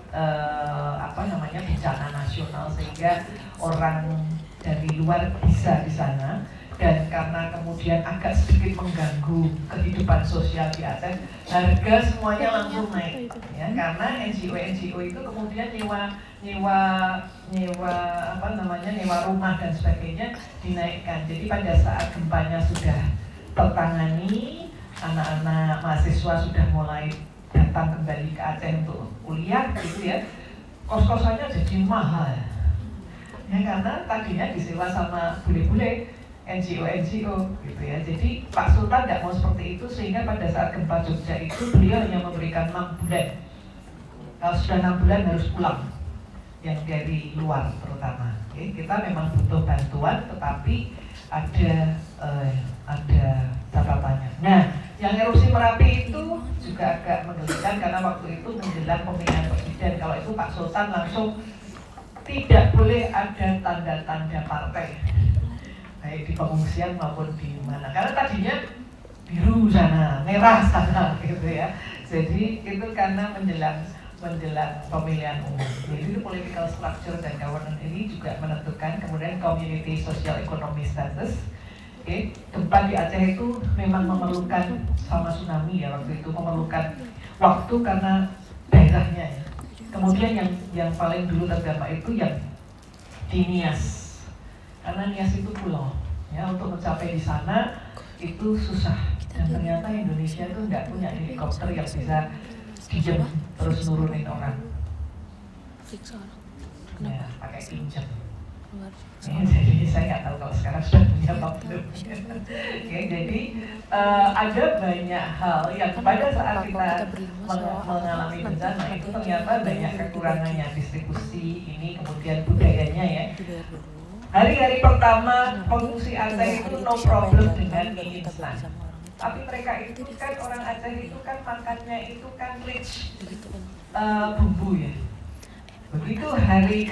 bencana nasional sehingga orang dari luar bisa di sana. Dan karena kemudian agak sedikit mengganggu kehidupan sosial di Aceh, harga semuanya langsung naik, ya, karena NGO itu kemudian nyewa rumah dan sebagainya dinaikkan. Jadi pada saat gempanya sudah tertangani, anak-anak mahasiswa sudah mulai datang kembali ke Aceh untuk kuliah, gitu ya, kos-kosannya jadi mahal, ya, karena tadinya disewa sama bule-bule. NGO gitu ya. Jadi Pak Sultan tidak mau seperti itu sehingga pada saat gempa Jogja itu beliau hanya memberikan 6 bulan. Kalau sudah 6 bulan harus pulang, yang dari luar terutama. Oke, kita memang butuh bantuan, tetapi ada catatannya. Nah, yang erupsi Merapi itu juga agak menggelikan karena waktu itu menjelang pemilihan presiden. Kalau itu Pak Sultan langsung tidak boleh ada tanda-tanda partai, baik di pengungsian maupun di mana, karena tadinya biru sana, merah sana, gitu ya. Jadi itu karena menjelang pemilihan umum. Jadi itu political structure dan governance ini juga menentukan, kemudian community social economy status Oke, gempa di Aceh itu memang memerlukan sama tsunami ya waktu itu, memerlukan waktu karena daerahnya ya. Kemudian yang paling dulu terdampak itu yang di Nias, karena Nias itu pulau ya, untuk mencapai di sana itu susah, dan ternyata Indonesia itu nggak punya helikopter yang bisa dijem terus nurunin orang Fix orang. ya, pakai pinjam. Luar. Jadi saya nggak tahu kalau sekarang sudah punya apa belum. Oke, jadi ada banyak hal yang pada saat kita mengalami bencana itu ternyata banyak kekurangannya, distribusi ini, kemudian budayanya ya. Dibayar dulu. Hari-hari pertama pengungsi Aceh itu no problem dengan mie Kita instan. sama orang itu. Tapi mereka itu kan orang Aceh itu kan makannya itu kan rich Begitu kan. bumbu ya. Begitu hari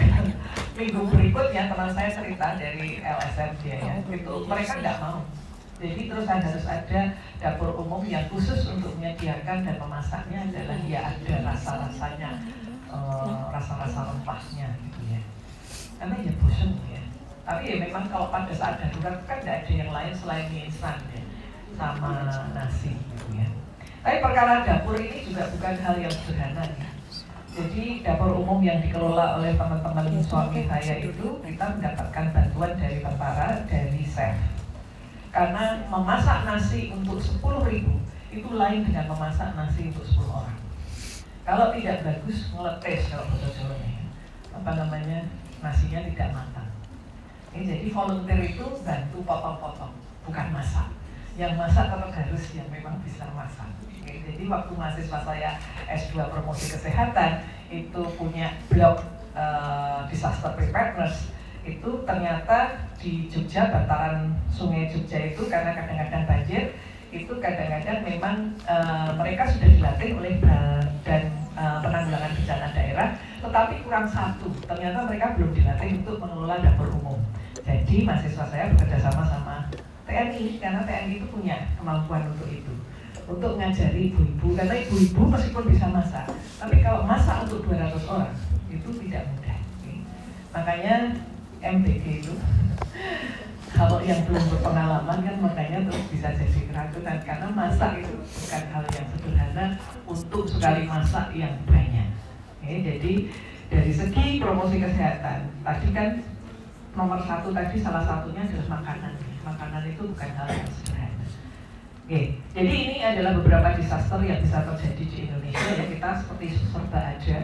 minggu berikutnya teman saya cerita dari LSM dia ya, itu mereka nggak mau. Jadi terus harus ada dapur umum yang khusus untuk menyediakan dan memasaknya adalah ya ada rasa-rasanya, rasa-rasa rempahnya gitu ya. Karena ya bosan ya. Tapi ya memang kalau pada saat darurat kan nggak ada yang lain selain mie instan ya, sama nasi gitu ya. Tapi perkara dapur ini juga bukan hal yang sederhana ya. Jadi dapur umum yang dikelola oleh teman-teman suami saya itu kita mendapatkan bantuan dari tentara, dari chef. Karena memasak nasi untuk 10.000 itu lain dengan memasak nasi untuk 10 orang. Kalau tidak bagus, ngeletes kalau bahasa Jawanya. Apa namanya, nasinya tidak matang. Jadi volunteer itu bantu potong-potong, bukan masak. Yang masak tetap harus yang memang bisa masak. Jadi waktu mahasiswa saya S2 promosi kesehatan itu punya blog disaster preparedness, itu ternyata di Jogja, bantaran Sungai Jogja itu karena kadang-kadang banjir, itu kadang-kadang memang mereka sudah dilatih oleh Badan Penanggulangan Bencana Daerah, tetapi kurang satu, ternyata mereka belum dilatih untuk mengelola dapur umum. Jadi mahasiswa saya bekerja sama sama TNI, karena TNI itu punya kemampuan untuk itu, untuk ngajari ibu-ibu, karena ibu-ibu meskipun bisa masak, tapi kalau masak untuk 200 orang itu tidak mudah. Makanya MBG itu kalau yang belum berpengalaman kan makanya terus bisa jadi keraguan, karena masak itu bukan hal yang sederhana untuk sekali masak yang banyak. Jadi dari segi promosi kesehatan tadi kan nomor satu tadi salah satunya adalah makanan. Makanan itu bukan hal yang sederhana. Jadi ini adalah beberapa disaster yang bisa terjadi di Indonesia ya, kita seperti serba ada.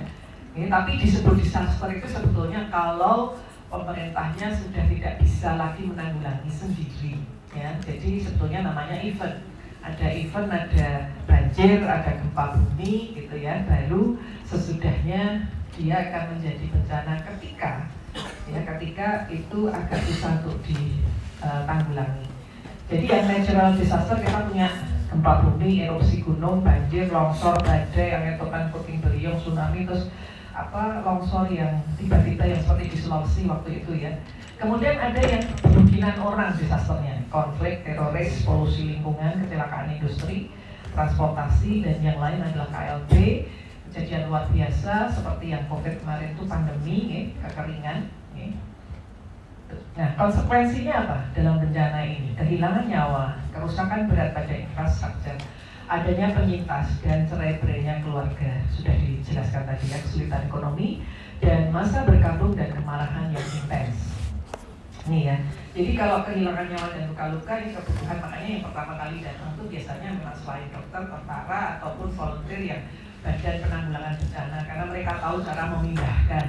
Tapi disebut disaster itu sebetulnya kalau pemerintahnya sudah tidak bisa lagi menanggulangi sendiri ya. Jadi sebetulnya namanya event. Ada event, ada banjir, ada gempa bumi gitu ya. Baru sesudahnya dia akan menjadi bencana ketika itu agak susah untuk ditanggulangi. Jadi yang natural disaster kita punya gempa bumi, erupsi gunung, banjir, longsor, badai, angin topan, puting beliung, tsunami, terus longsor yang tiba-tiba yang seperti di Sulawesi waktu itu ya. Kemudian ada yang kemungkinan orang disasternya, konflik, teroris, polusi lingkungan, kecelakaan industri, transportasi, dan yang lain adalah KLB, kejadian luar biasa seperti yang COVID kemarin itu pandemi, kekeringan. Nah, konsekuensinya apa dalam bencana ini? Kehilangan nyawa, kerusakan berat pada infrastruktur, adanya penyintas dan cerai-berainya keluarga, sudah dijelaskan tadi ya, kesulitan ekonomi, dan masa berkabung dan kemarahan yang intens. Nih ya, jadi kalau kehilangan nyawa dan luka-luka ini kebutuhan, makanya yang pertama kali datang itu biasanya memang selain dokter, tentara, ataupun volunteer yang Badan Penanggulangan Bencana, karena mereka tahu cara memindahkan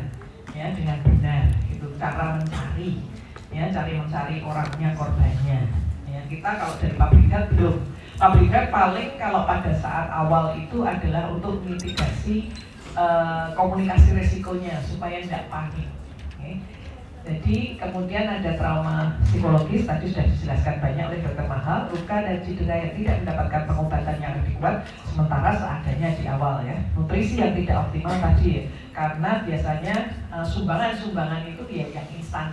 ya dengan benar, itu cara mencari ya, mencari orangnya, korbannya ya. Kita kalau dari pabrikat belum. Pabrikat paling kalau pada saat awal itu adalah untuk mitigasi komunikasi resikonya supaya tidak panik. Jadi kemudian ada trauma psikologis, tadi sudah dijelaskan banyak oleh Dr. Mahal, luka dan cedera yang tidak mendapatkan pengobatan yang lebih kuat sementara seadanya di awal ya. Nutrisi yang tidak optimal tadi ya, karena biasanya sumbangan itu ya yang instan.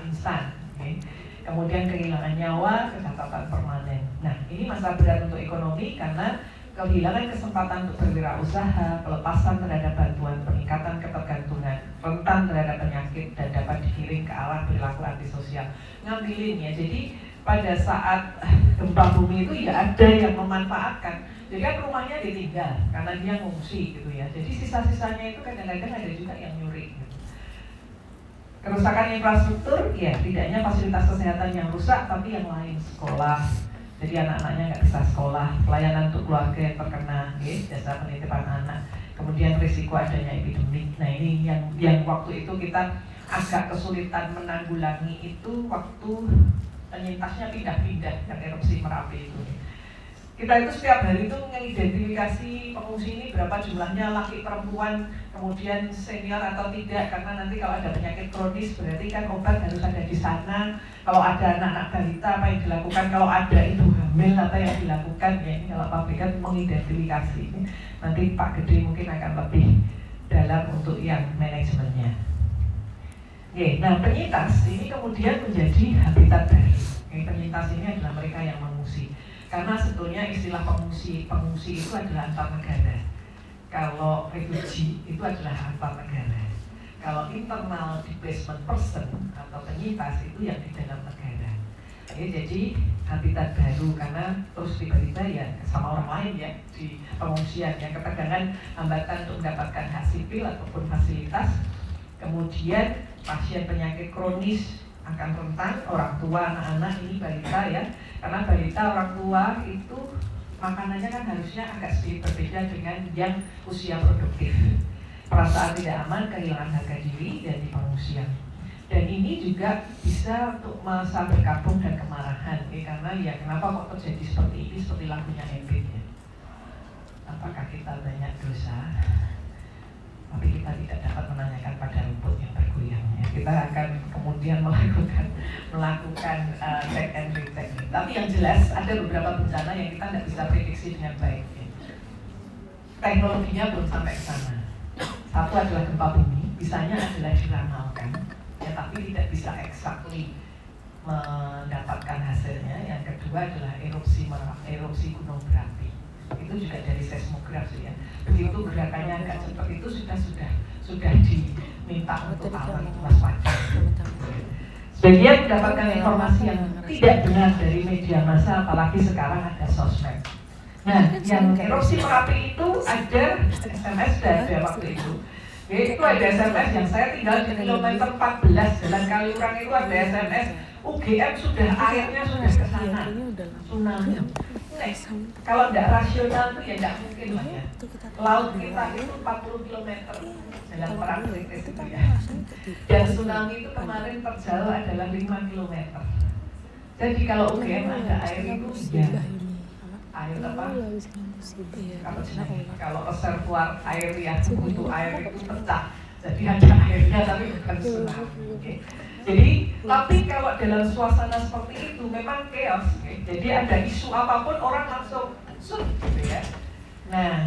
Kemudian kehilangan nyawa, kecacatan permanen. Nah, ini masa berat untuk ekonomi karena kehilangan kesempatan untuk berwirausaha, pelepasan terhadap bantuan, peningkatan ketergantungan, rentan terhadap penyakit, dan dapat digiring ke arah perilaku antisosial. Ngambilin ya, jadi pada saat gempa bumi itu ya ada yang memanfaatkan. Jadi kan rumahnya ditinggal karena dia ngungsi gitu ya. Jadi sisa-sisanya itu kadang-kadang ada juga yang nyuri gitu. Kerusakan infrastruktur, ya tidak hanya fasilitas kesehatan yang rusak, tapi yang lain, sekolah. Jadi anak-anaknya nggak bisa sekolah, pelayanan untuk keluarga yang terkena, ya, jasa penitipan anak. Kemudian risiko adanya epidemik. Nah ini yang waktu itu kita agak kesulitan menanggulangi itu waktu penyintasnya pindah-pindah yang erupsi Merapi itu. Kita itu setiap hari itu mengidentifikasi pengungsi ini berapa jumlahnya, laki perempuan, kemudian senior atau tidak, karena nanti kalau ada penyakit kronis berarti kan obat harus ada di sana. Kalau ada anak-anak balita apa yang dilakukan, kalau ada ibu hamil apa yang dilakukan, ya ini kalau pabrikan mengidentifikasi. Nanti Pak Gede mungkin akan lebih dalam untuk yang manajemennya. Oke, nah penyintas ini kemudian menjadi habitat baru. Penyintas ini adalah mereka yang mengungsi. Karena sebetulnya istilah pengungsi itu adalah antar negara. Kalau refugee itu adalah antar negara. Kalau internal displacement person atau penyintas itu yang di dalam negara. Jadi habitat baru karena terus tiba-tiba ya sama orang lain ya di pengungsian yang ketegangan, hambatan untuk mendapatkan hak sipil ataupun fasilitas. Kemudian pasien penyakit kronis akan rentan, orang tua, anak-anak ini balita ya. Karena balita orang tua itu makanannya kan harusnya agak sedikit berbeda dengan yang usia produktif. Perasaan tidak aman, kehilangan harga diri, dan di pengungsian. Dan ini juga bisa untuk masa berkabung dan kemarahan, ya, karena ya kenapa kok terjadi seperti ini, seperti lagunya Epic ya. Apakah kita banyak dosa, tapi kita tidak dapat menanyakan pada rumput yang bergoyang. Ya. Kita akan kemudian melakukan check and retake. Tapi yang jelas ada beberapa bencana yang kita tidak bisa prediksi dengan baik. Ya. Teknologinya belum sampai ke sana. Satu adalah gempa bumi, bisanya adalah diramalkan, ya, tapi tidak bisa exactly mendapatkan hasilnya. Yang kedua adalah erupsi gunung berapi. Itu juga dari seismograf ya. Begitu gerakannya agak cepat itu sudah diminta untuk alat waspada. Sebagian mendapatkan informasi yang tidak benar dari media massa, apalagi sekarang ada sosmed. Nah, yang erupsi Merapi itu ada SMS dari waktu itu. Itu ada SMS yang saya tinggal di kilometer 14 Jalan Kaliurang itu ada SMS UGM sudah airnya sudah ke sana. Tsunami. Kalau tidak rasional itu ya tidak mungkin lah ya. Laut kita itu 40 km dalam perang kritis itu ya. Dan tsunami itu kemarin terjauh adalah 5 km. Jadi kalau UGM ada air itu ya air apa? Kalau reservoir air yang butuh air itu pecah. Jadi ada airnya tapi bukan tsunami. Okay. Jadi, tapi kalau dalam suasana seperti itu memang chaos. Okay. Jadi ada isu apapun orang langsung gitu ya. Nah,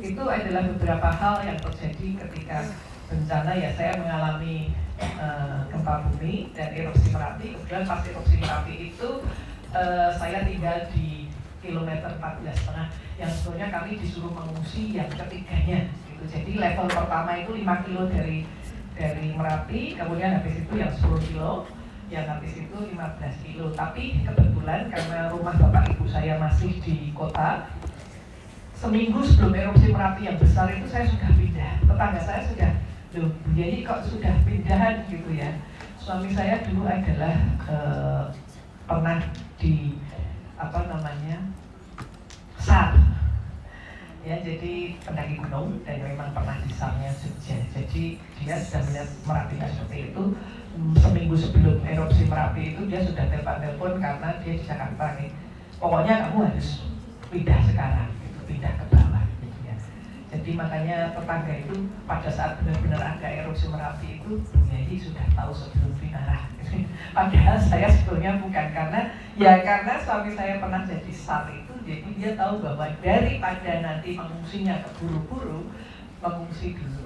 itu adalah beberapa hal yang terjadi ketika bencana ya. Saya mengalami gempa bumi dan erupsi Merapi. Kemudian pas erupsi Merapi itu saya tinggal di kilometer 14,5 yang sebetulnya kami disuruh mengungsi yang ketiganya gitu. Jadi level pertama itu 5 kilo dari Merapi, kemudian habis itu yang 10 kilo, yang habis itu 15 kilo. Tapi kebetulan karena rumah bapak ibu saya masih di kota, seminggu sebelum erupsi Merapi yang besar itu saya sudah pindah. Tetangga saya sudah, loh jadi kok sudah pindahan gitu ya. Suami saya dulu adalah pernah di SAR ya, jadi pendaki gunung dan memang pernah di SAR-nya Jogja. Jadi dia sudah melihat Merapinya seperti itu. Seminggu sebelum erupsi Merapi itu dia sudah telepon karena dia di Jakarta nih, pokoknya kamu harus pindah sekarang gitu, pindah ke bawah gitu ya. Jadi makanya tetangga itu pada saat benar-benar ada erupsi Merapi itu jadi sudah tahu sebelum pindah. Padahal saya sebetulnya bukan, karena suami saya pernah jadi SAR itu, jadi dia tahu bahwa daripada nanti mengungsinya keburu-buru, mengungsi dulu.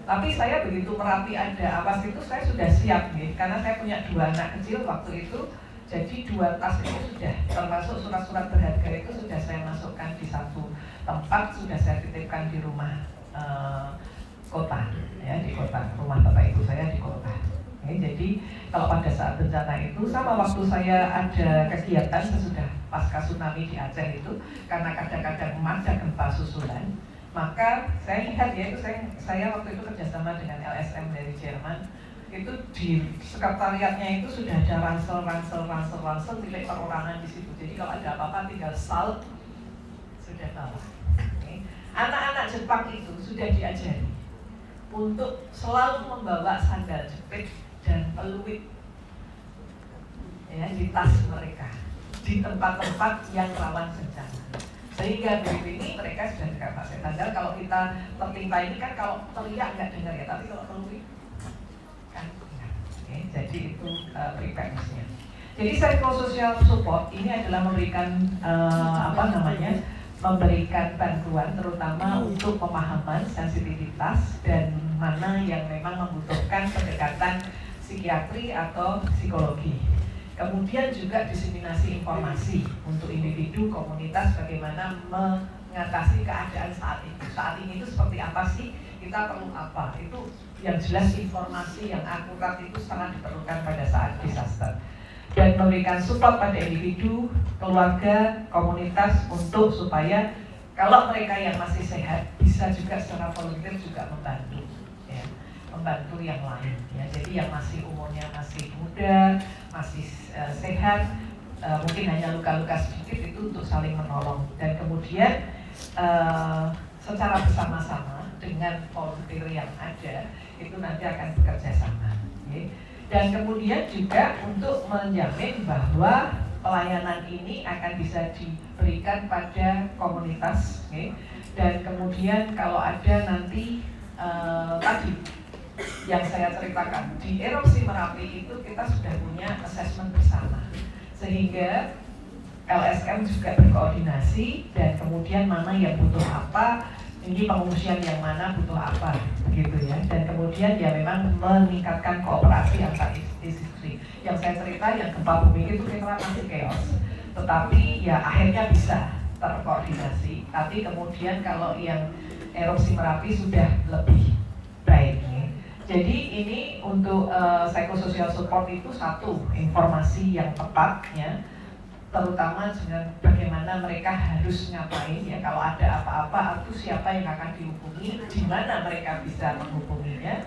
Tapi saya begitu Merapi ada awas itu saya sudah siap nih, karena saya punya 2 anak kecil waktu itu, jadi 2 tas itu sudah termasuk surat-surat berharga itu sudah saya masukkan di satu tempat, sudah saya titipkan di rumah kota, ya di kota, rumah bapak ibu saya di kota. Jadi kalau pada saat bencana itu, sama waktu saya ada kegiatan sesudah pasca tsunami di Aceh itu, karena kadang-kadang ada gempa susulan, maka saya lihat ya, itu saya waktu itu kerjasama dengan LSM dari Jerman, itu di sekretariatnya itu sudah ada ransel titik perorangan di situ. Jadi kalau ada apa-apa tinggal salt, sudah bawa. Anak-anak Jepang itu sudah diajari untuk selalu membawa sandal jepit dan peluit ya, di tas mereka di tempat-tempat yang rawan bencana. Sehingga begitu ini mereka sudah dekat pakai sandal. Kalau kita tertimpa ini kan kalau teriak nggak dengar ya, tapi kalau peluit kan dengar. Jadi itu preparedness-nya. Jadi psychosocial support ini adalah memberikan memberikan bantuan terutama untuk pemahaman sensitivitas dan mana yang memang membutuhkan pendekatan psikiatri atau psikologi. Kemudian juga diseminasi informasi untuk individu, komunitas, bagaimana mengatasi keadaan saat ini. Saat ini itu seperti apa sih? Kita perlu apa? Itu yang jelas informasi yang akurat itu sangat diperlukan pada saat disaster. Dan memberikan support pada individu, keluarga, komunitas untuk supaya kalau mereka yang masih sehat bisa juga secara volunteer juga membantu, ya, membantu yang lain. Ya. Jadi yang masih umurnya masih muda, masih sehat, mungkin hanya luka-luka sedikit itu untuk saling menolong. Dan kemudian secara bersama-sama dengan volunteer yang ada itu nanti akan bekerja sama. Ya. Dan kemudian juga untuk menjamin bahwa pelayanan ini akan bisa diberikan pada komunitas, okay? Dan kemudian kalau ada nanti tadi yang saya ceritakan di erupsi Merapi itu kita sudah punya assessment bersama, sehingga LSM juga berkoordinasi dan kemudian mana yang butuh apa, ini pengungsian yang mana butuh apa, begitu ya. Dan kemudian ya memang meningkatkan kooperasi antar institusi. Yang saya cerita yang gempa bumi itu kita masih chaos, tetapi ya akhirnya bisa terkoordinasi. Tapi kemudian kalau yang erupsi Merapi sudah lebih baik. Jadi ini untuk psychosocial support itu satu, informasi yang tepat ya, terutama dengan bagaimana mereka harus ngapain ya, kalau ada apa-apa itu siapa yang akan dihubungi, di mana mereka bisa menghubunginya.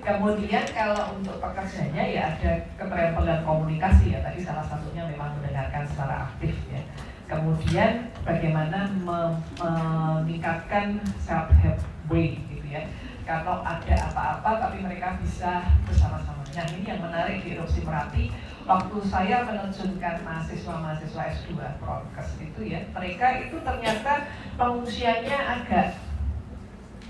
Kemudian kalau untuk pekerjanya ya ada keterampilan komunikasi ya, tadi salah satunya memang mendengarkan secara aktif ya. Kemudian bagaimana meningkatkan self-help way gitu ya. Kalau ada apa-apa tapi mereka bisa bersama-sama. Nah ini yang menarik di erupsi Merapi. Waktu saya menerjunkan mahasiswa-mahasiswa S2 Prokes itu ya, mereka itu ternyata pengungsiannya agak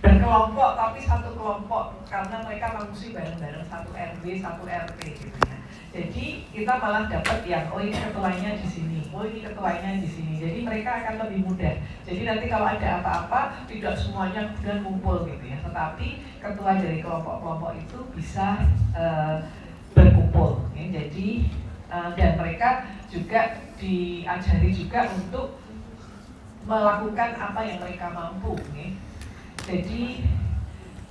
berkelompok, tapi satu kelompok karena mereka mengungsi bareng-bareng, satu RW, satu RT gitu ya. Jadi kita malah dapat yang oh ini ketuanya di sini, oh ini ketuanya di sini. Jadi mereka akan lebih mudah. Jadi nanti kalau ada apa-apa tidak semuanya kemudian kumpul gitu ya. Tetapi ketua dari kelompok-kelompok itu bisa berkumpul. Ya. Jadi dan mereka juga diajari juga untuk melakukan apa yang mereka mampu. Ya. Jadi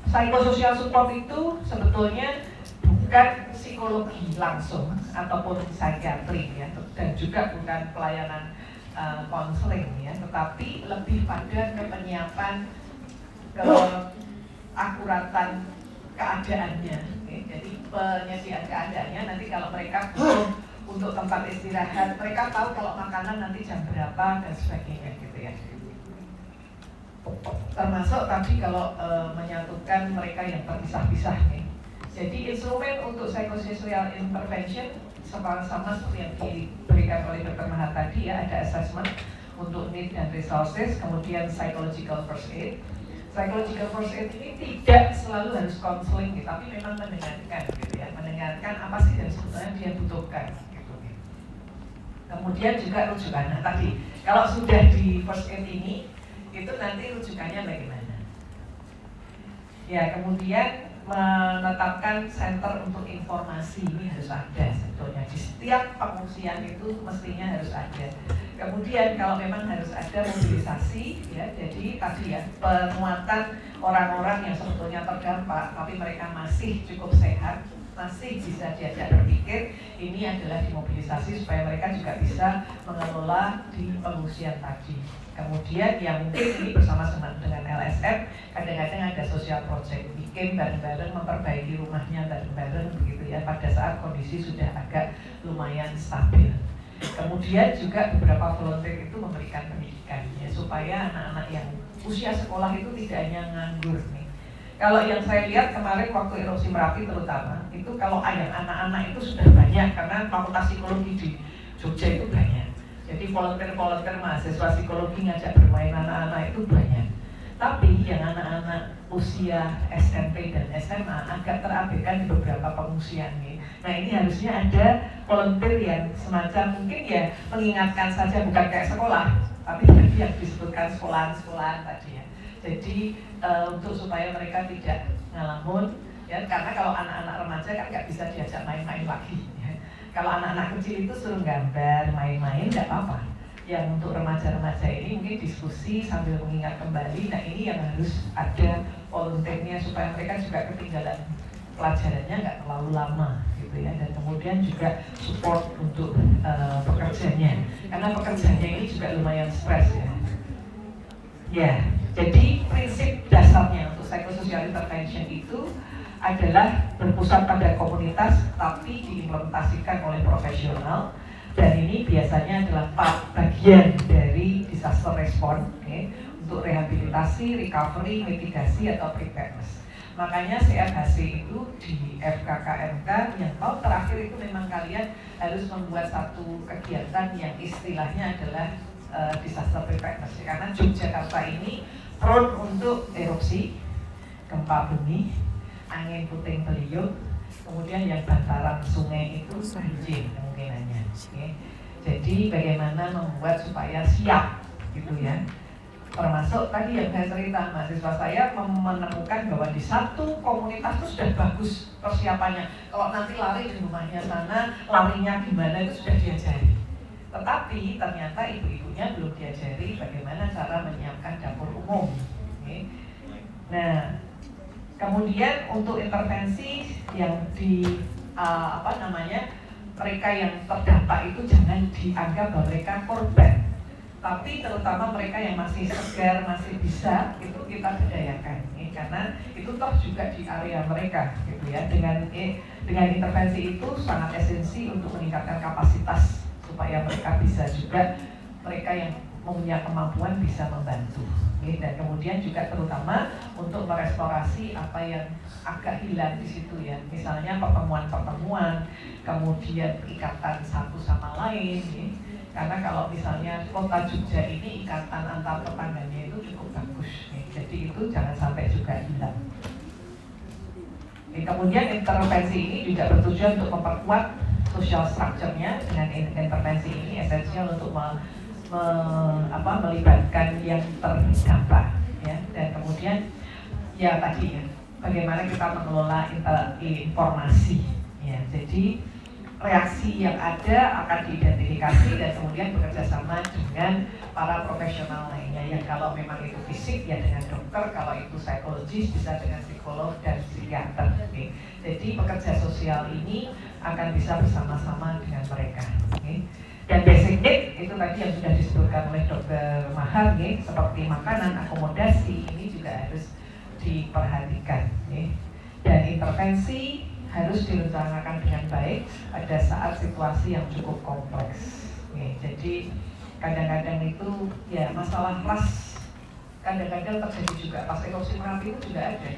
psychosocial support itu sebetulnya bukan psikologi langsung ataupun psikiatri ya, dan juga bukan pelayanan konseling ya, tetapi lebih pada penyiapan keakuratan keadaannya. Okay? Jadi penyediaan keadaannya nanti kalau mereka butuh untuk tempat istirahat, mereka tahu kalau makanan nanti jam berapa dan sebagainya gitu ya. Termasuk tadi kalau menyatukan mereka yang terpisah-pisah nih. Jadi instrumen untuk psychosocial intervention sama-sama seperti yang diberikan oleh Dr. Mahat tadi ya, ada assessment untuk need dan resources, kemudian psychological first aid. Psychological first aid ini tidak selalu harus counseling, tapi memang mendengarkan gitu ya, mendengarkan apa sih yang sebetulnya dia butuhkan gitu. Kemudian juga rujukan. Nah tadi kalau sudah di first aid ini itu nanti rujukannya bagaimana? Ya kemudian menetapkan center untuk informasi ini harus ada sebetulnya di setiap pengungsian itu mestinya harus ada. Kemudian kalau memang harus ada mobilisasi ya, jadi tadi ya penguatan orang-orang yang sebetulnya terdampak tapi mereka masih cukup sehat masih bisa diajak berpikir, ini adalah dimobilisasi supaya mereka juga bisa mengelola di pengungsian tadi. Kemudian yang mungkin ini bersama-sama dengan LSM, kadang-kadang ada social project, bikin bareng-bareng, memperbaiki rumahnya bareng-bareng begitu ya, pada saat kondisi sudah agak lumayan stabil. Kemudian juga beberapa volunteer itu memberikan pendidikan ya, supaya anak-anak yang usia sekolah itu tidak hanya nganggur nih. Kalau yang saya lihat kemarin waktu erupsi Merapi terutama, itu kalau yang anak-anak itu sudah banyak, karena fakultas psikologi di Jogja itu banyak. Jadi volunteer mahasiswa psikologi ngajak bermain anak-anak itu banyak. Tapi yang anak-anak usia SMP dan SMA agak terabaikan di beberapa pengungsian nih. Nah ini harusnya ada volunteer yang semacam mungkin ya mengingatkan saja, bukan kayak sekolah, tapi tadi yang disebutkan sekolahan-sekolahan tadi ya. Jadi untuk supaya mereka tidak ngalamun ya, karena kalau anak-anak remaja kan nggak bisa diajak main-main lagi ya. Kalau anak-anak kecil itu suruh gambar, main-main nggak apa-apa. Yang untuk remaja-remaja ini mungkin diskusi sambil mengingat kembali. Nah ini yang harus ada volunteernya supaya mereka juga ketinggalan pelajarannya nggak terlalu lama gitu ya. Dan kemudian juga support untuk pekerjanya, karena pekerjanya ini juga lumayan stres ya. Ya, jadi prinsip dasarnya untuk psychosocial intervention itu adalah berpusat pada komunitas tapi diimplementasikan oleh profesional, dan ini biasanya adalah bagian dari disaster response untuk rehabilitasi, recovery, mitigasi atau preparedness. Makanya CFHC itu di FKKMK yang tahun terakhir itu memang kalian harus membuat satu kegiatan yang istilahnya adalah disaster preparedness, karena Yogyakarta ini prone untuk erupsi, gempa bumi, angin puting beliung, kemudian yang bantaran sungai itu banjir kemungkinannya. Okay. Jadi bagaimana membuat supaya siap gitu ya. Termasuk tadi yang saya cerita, mahasiswa saya menemukan bahwa di satu komunitas itu sudah bagus persiapannya. Kalau nanti lari di rumahnya sana, larinya gimana itu sudah diajari. Tetapi ternyata ibu-ibunya belum diajari bagaimana cara menyiapkan dapur umum. Okay. Nah, kemudian untuk intervensi yang di mereka yang terdampak itu jangan dianggap bahwa mereka korban, tapi terutama mereka yang masih segar, masih bisa, itu kita berdayakan, karena itu toh juga di area mereka, gitu ya. Dengan intervensi itu sangat esensi untuk meningkatkan kapasitas supaya mereka bisa juga, mereka yang mempunyai kemampuan bisa membantu. Dan kemudian juga terutama untuk merestorasi apa yang agak hilang di situ ya, misalnya pertemuan-pertemuan, kemudian ikatan satu sama lain. Karena kalau misalnya kota Jogja ini ikatan antar tetangganya itu cukup bagus, jadi itu jangan sampai juga hilang. Kemudian intervensi ini juga bertujuan untuk memperkuat social structure-nya. Dengan intervensi ini esensial untuk melibatkan yang terdampak ya, dan kemudian ya tadi ya, bagaimana kita mengelola informasi ya. Jadi reaksi yang ada akan diidentifikasi dan kemudian bekerja sama dengan para profesional lainnya, yang kalau memang itu fisik ya dengan dokter, kalau itu psikologis bisa dengan psikolog dan psikiater. Jadi pekerja sosial ini akan bisa bersama-sama dengan mereka. Dan basic need itu tadi yang sudah disebutkan oleh Dr. Mahar, seperti makanan, akomodasi, ini juga harus diperhatikan. Dan intervensi harus direncanakan dengan baik pada saat situasi yang cukup kompleks. Jadi kadang-kadang itu ya masalah ras, kadang-kadang terjadi juga pas erupsi Merapi itu juga ada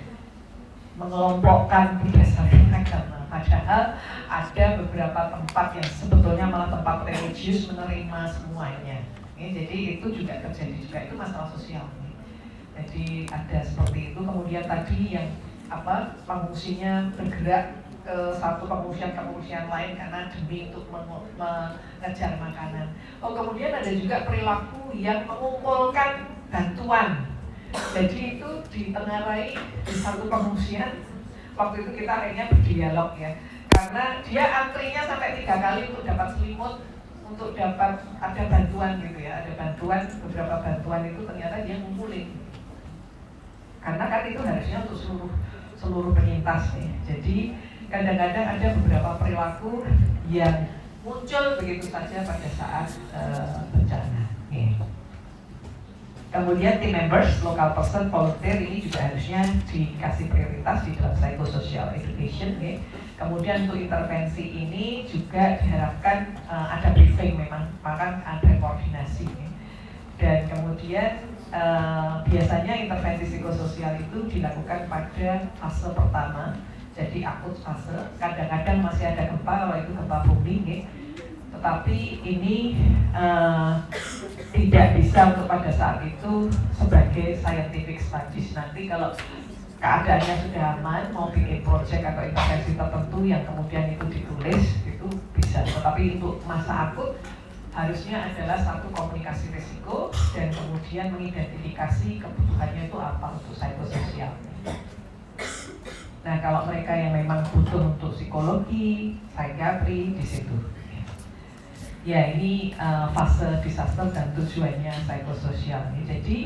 mengelompokkan berdasarkan agama. Padahal ada beberapa tempat yang sebetulnya malah tempat religius menerima semuanya. Jadi itu juga terjadi juga, itu masalah sosial. Jadi ada seperti itu. Kemudian tadi yang pengungsinya bergerak ke satu pengungsian lain karena demi untuk mengejar makanan. Kemudian ada juga perilaku yang mengumpulkan bantuan. Jadi itu ditengarai di satu pengungsian. Waktu itu kita akhirnya berdialog ya, karena dia antrinya sampai 3 kali untuk dapat selimut, untuk dapat ada bantuan gitu ya, ada bantuan, beberapa bantuan itu ternyata dia ngumpulin. Karena kan itu harusnya untuk seluruh penyintas nih. Jadi kadang-kadang ada beberapa perilaku yang muncul begitu saja pada saat bencana. Kemudian team members, local person, volunteer ini juga harusnya dikasih prioritas di dalam psychosocial education. Kemudian untuk intervensi ini juga diharapkan ada briefing memang, maka ada koordinasi. Dan kemudian biasanya intervensi psikososial itu dilakukan pada fase pertama, jadi akut fase. Kadang-kadang masih ada gempa, kalau itu gempa bumi, tetapi ini tidak bisa untuk pada saat itu sebagai scientific studies. Nanti kalau keadaannya sudah aman, mau bikin project atau intervensi tertentu yang kemudian itu ditulis, itu bisa. Tetapi untuk masa akut harusnya adalah satu komunikasi risiko dan kemudian mengidentifikasi kebutuhannya itu apa untuk psikososial. Nah, kalau mereka yang memang butuh untuk psikologi, psikiatri, di situ. Ya, ini fase disaster dan tujuannya psikososial ini. Jadi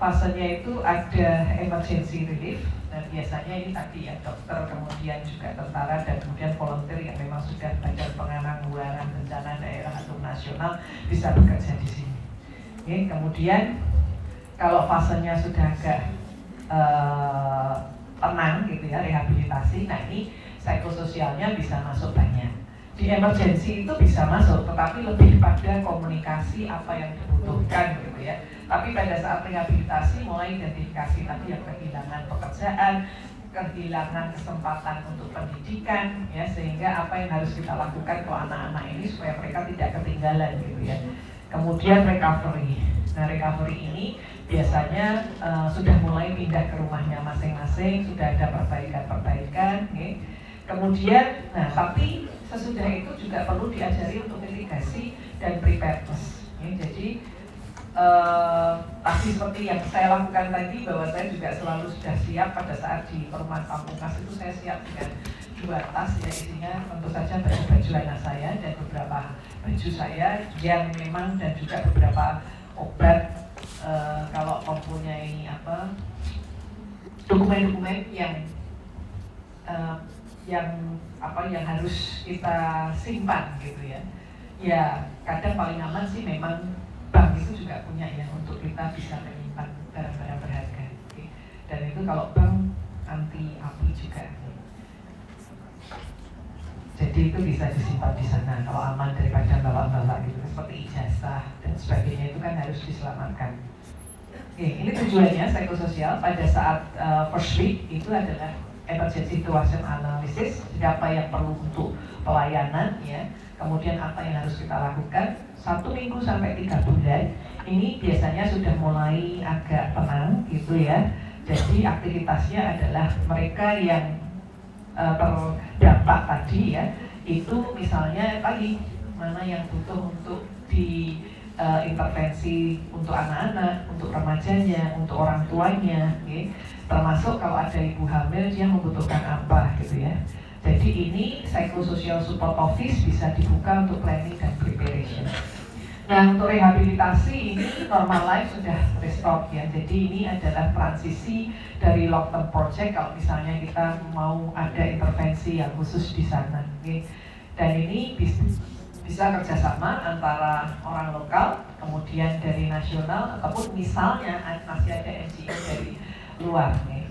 fasenya itu ada emergency relief, dan biasanya ini tadi ya dokter, kemudian juga tentara, dan kemudian volunteer yang memang sudah belajar penanggulangan bencana daerah atau nasional bisa bekerja di sini. Oke, kemudian kalau fasenya sudah agak tenang gitu ya, rehabilitasi, nah ini psikososialnya bisa masuk banyak. Di emergency itu bisa masuk, tetapi lebih pada komunikasi apa yang dibutuhkan gitu ya. Tapi pada saat rehabilitasi mulai identifikasi tadi yang kehilangan pekerjaan, kehilangan kesempatan untuk pendidikan ya, sehingga apa yang harus kita lakukan ke anak-anak ini supaya mereka tidak ketinggalan gitu ya. Kemudian recovery. Nah, recovery ini biasanya sudah mulai pindah ke rumahnya masing-masing, sudah ada perbaikan-perbaikan ya. Kemudian, nah tapi sesudah itu juga perlu diajari untuk mitigasi dan preparedness. Ya, jadi tadi seperti yang saya lakukan tadi, bahwa saya juga selalu sudah siap pada saat di perumahan Pamungkas itu saya siap dengan 2 tas ya, isinya tentu saja baju-baju anak saya dan beberapa baju saya yang memang, dan juga beberapa obat kalau mempunyai dokumen-dokumen yang harus kita simpan gitu ya. Ya kadang paling aman sih memang bank itu juga punya ya, untuk kita bisa menyimpan barang-barang berharga. Okay. Dan itu kalau bank anti api juga. Jadi itu bisa disimpan di sana kalau aman daripada bawa-bawa gitu. Seperti ijazah dan sebagainya itu kan harus diselamatkan. Oke, ini tujuannya psikososial pada saat first week itu adalah emergency situation analysis, apa yang perlu untuk pelayanan ya, kemudian apa yang harus kita lakukan. 1 minggu sampai 3 bulan ini biasanya sudah mulai agak tenang gitu ya. Jadi aktivitasnya adalah mereka yang terdampak tadi ya, itu misalnya tadi mana yang butuh untuk di intervensi untuk anak-anak, untuk remajanya, untuk orang tuanya, okay? Termasuk kalau ada ibu hamil dia membutuhkan apa gitu ya. Jadi ini psychosocial support office bisa dibuka untuk planning dan preparation. Nah, untuk rehabilitasi ini normal life sudah restore ya. Jadi ini adalah transisi dari long term project kalau misalnya kita mau ada intervensi yang khusus di sana. Okay? Dan ini bisa kerjasama antara orang lokal, kemudian dari nasional, ataupun misalnya masih ada NGO dari luar. Nih.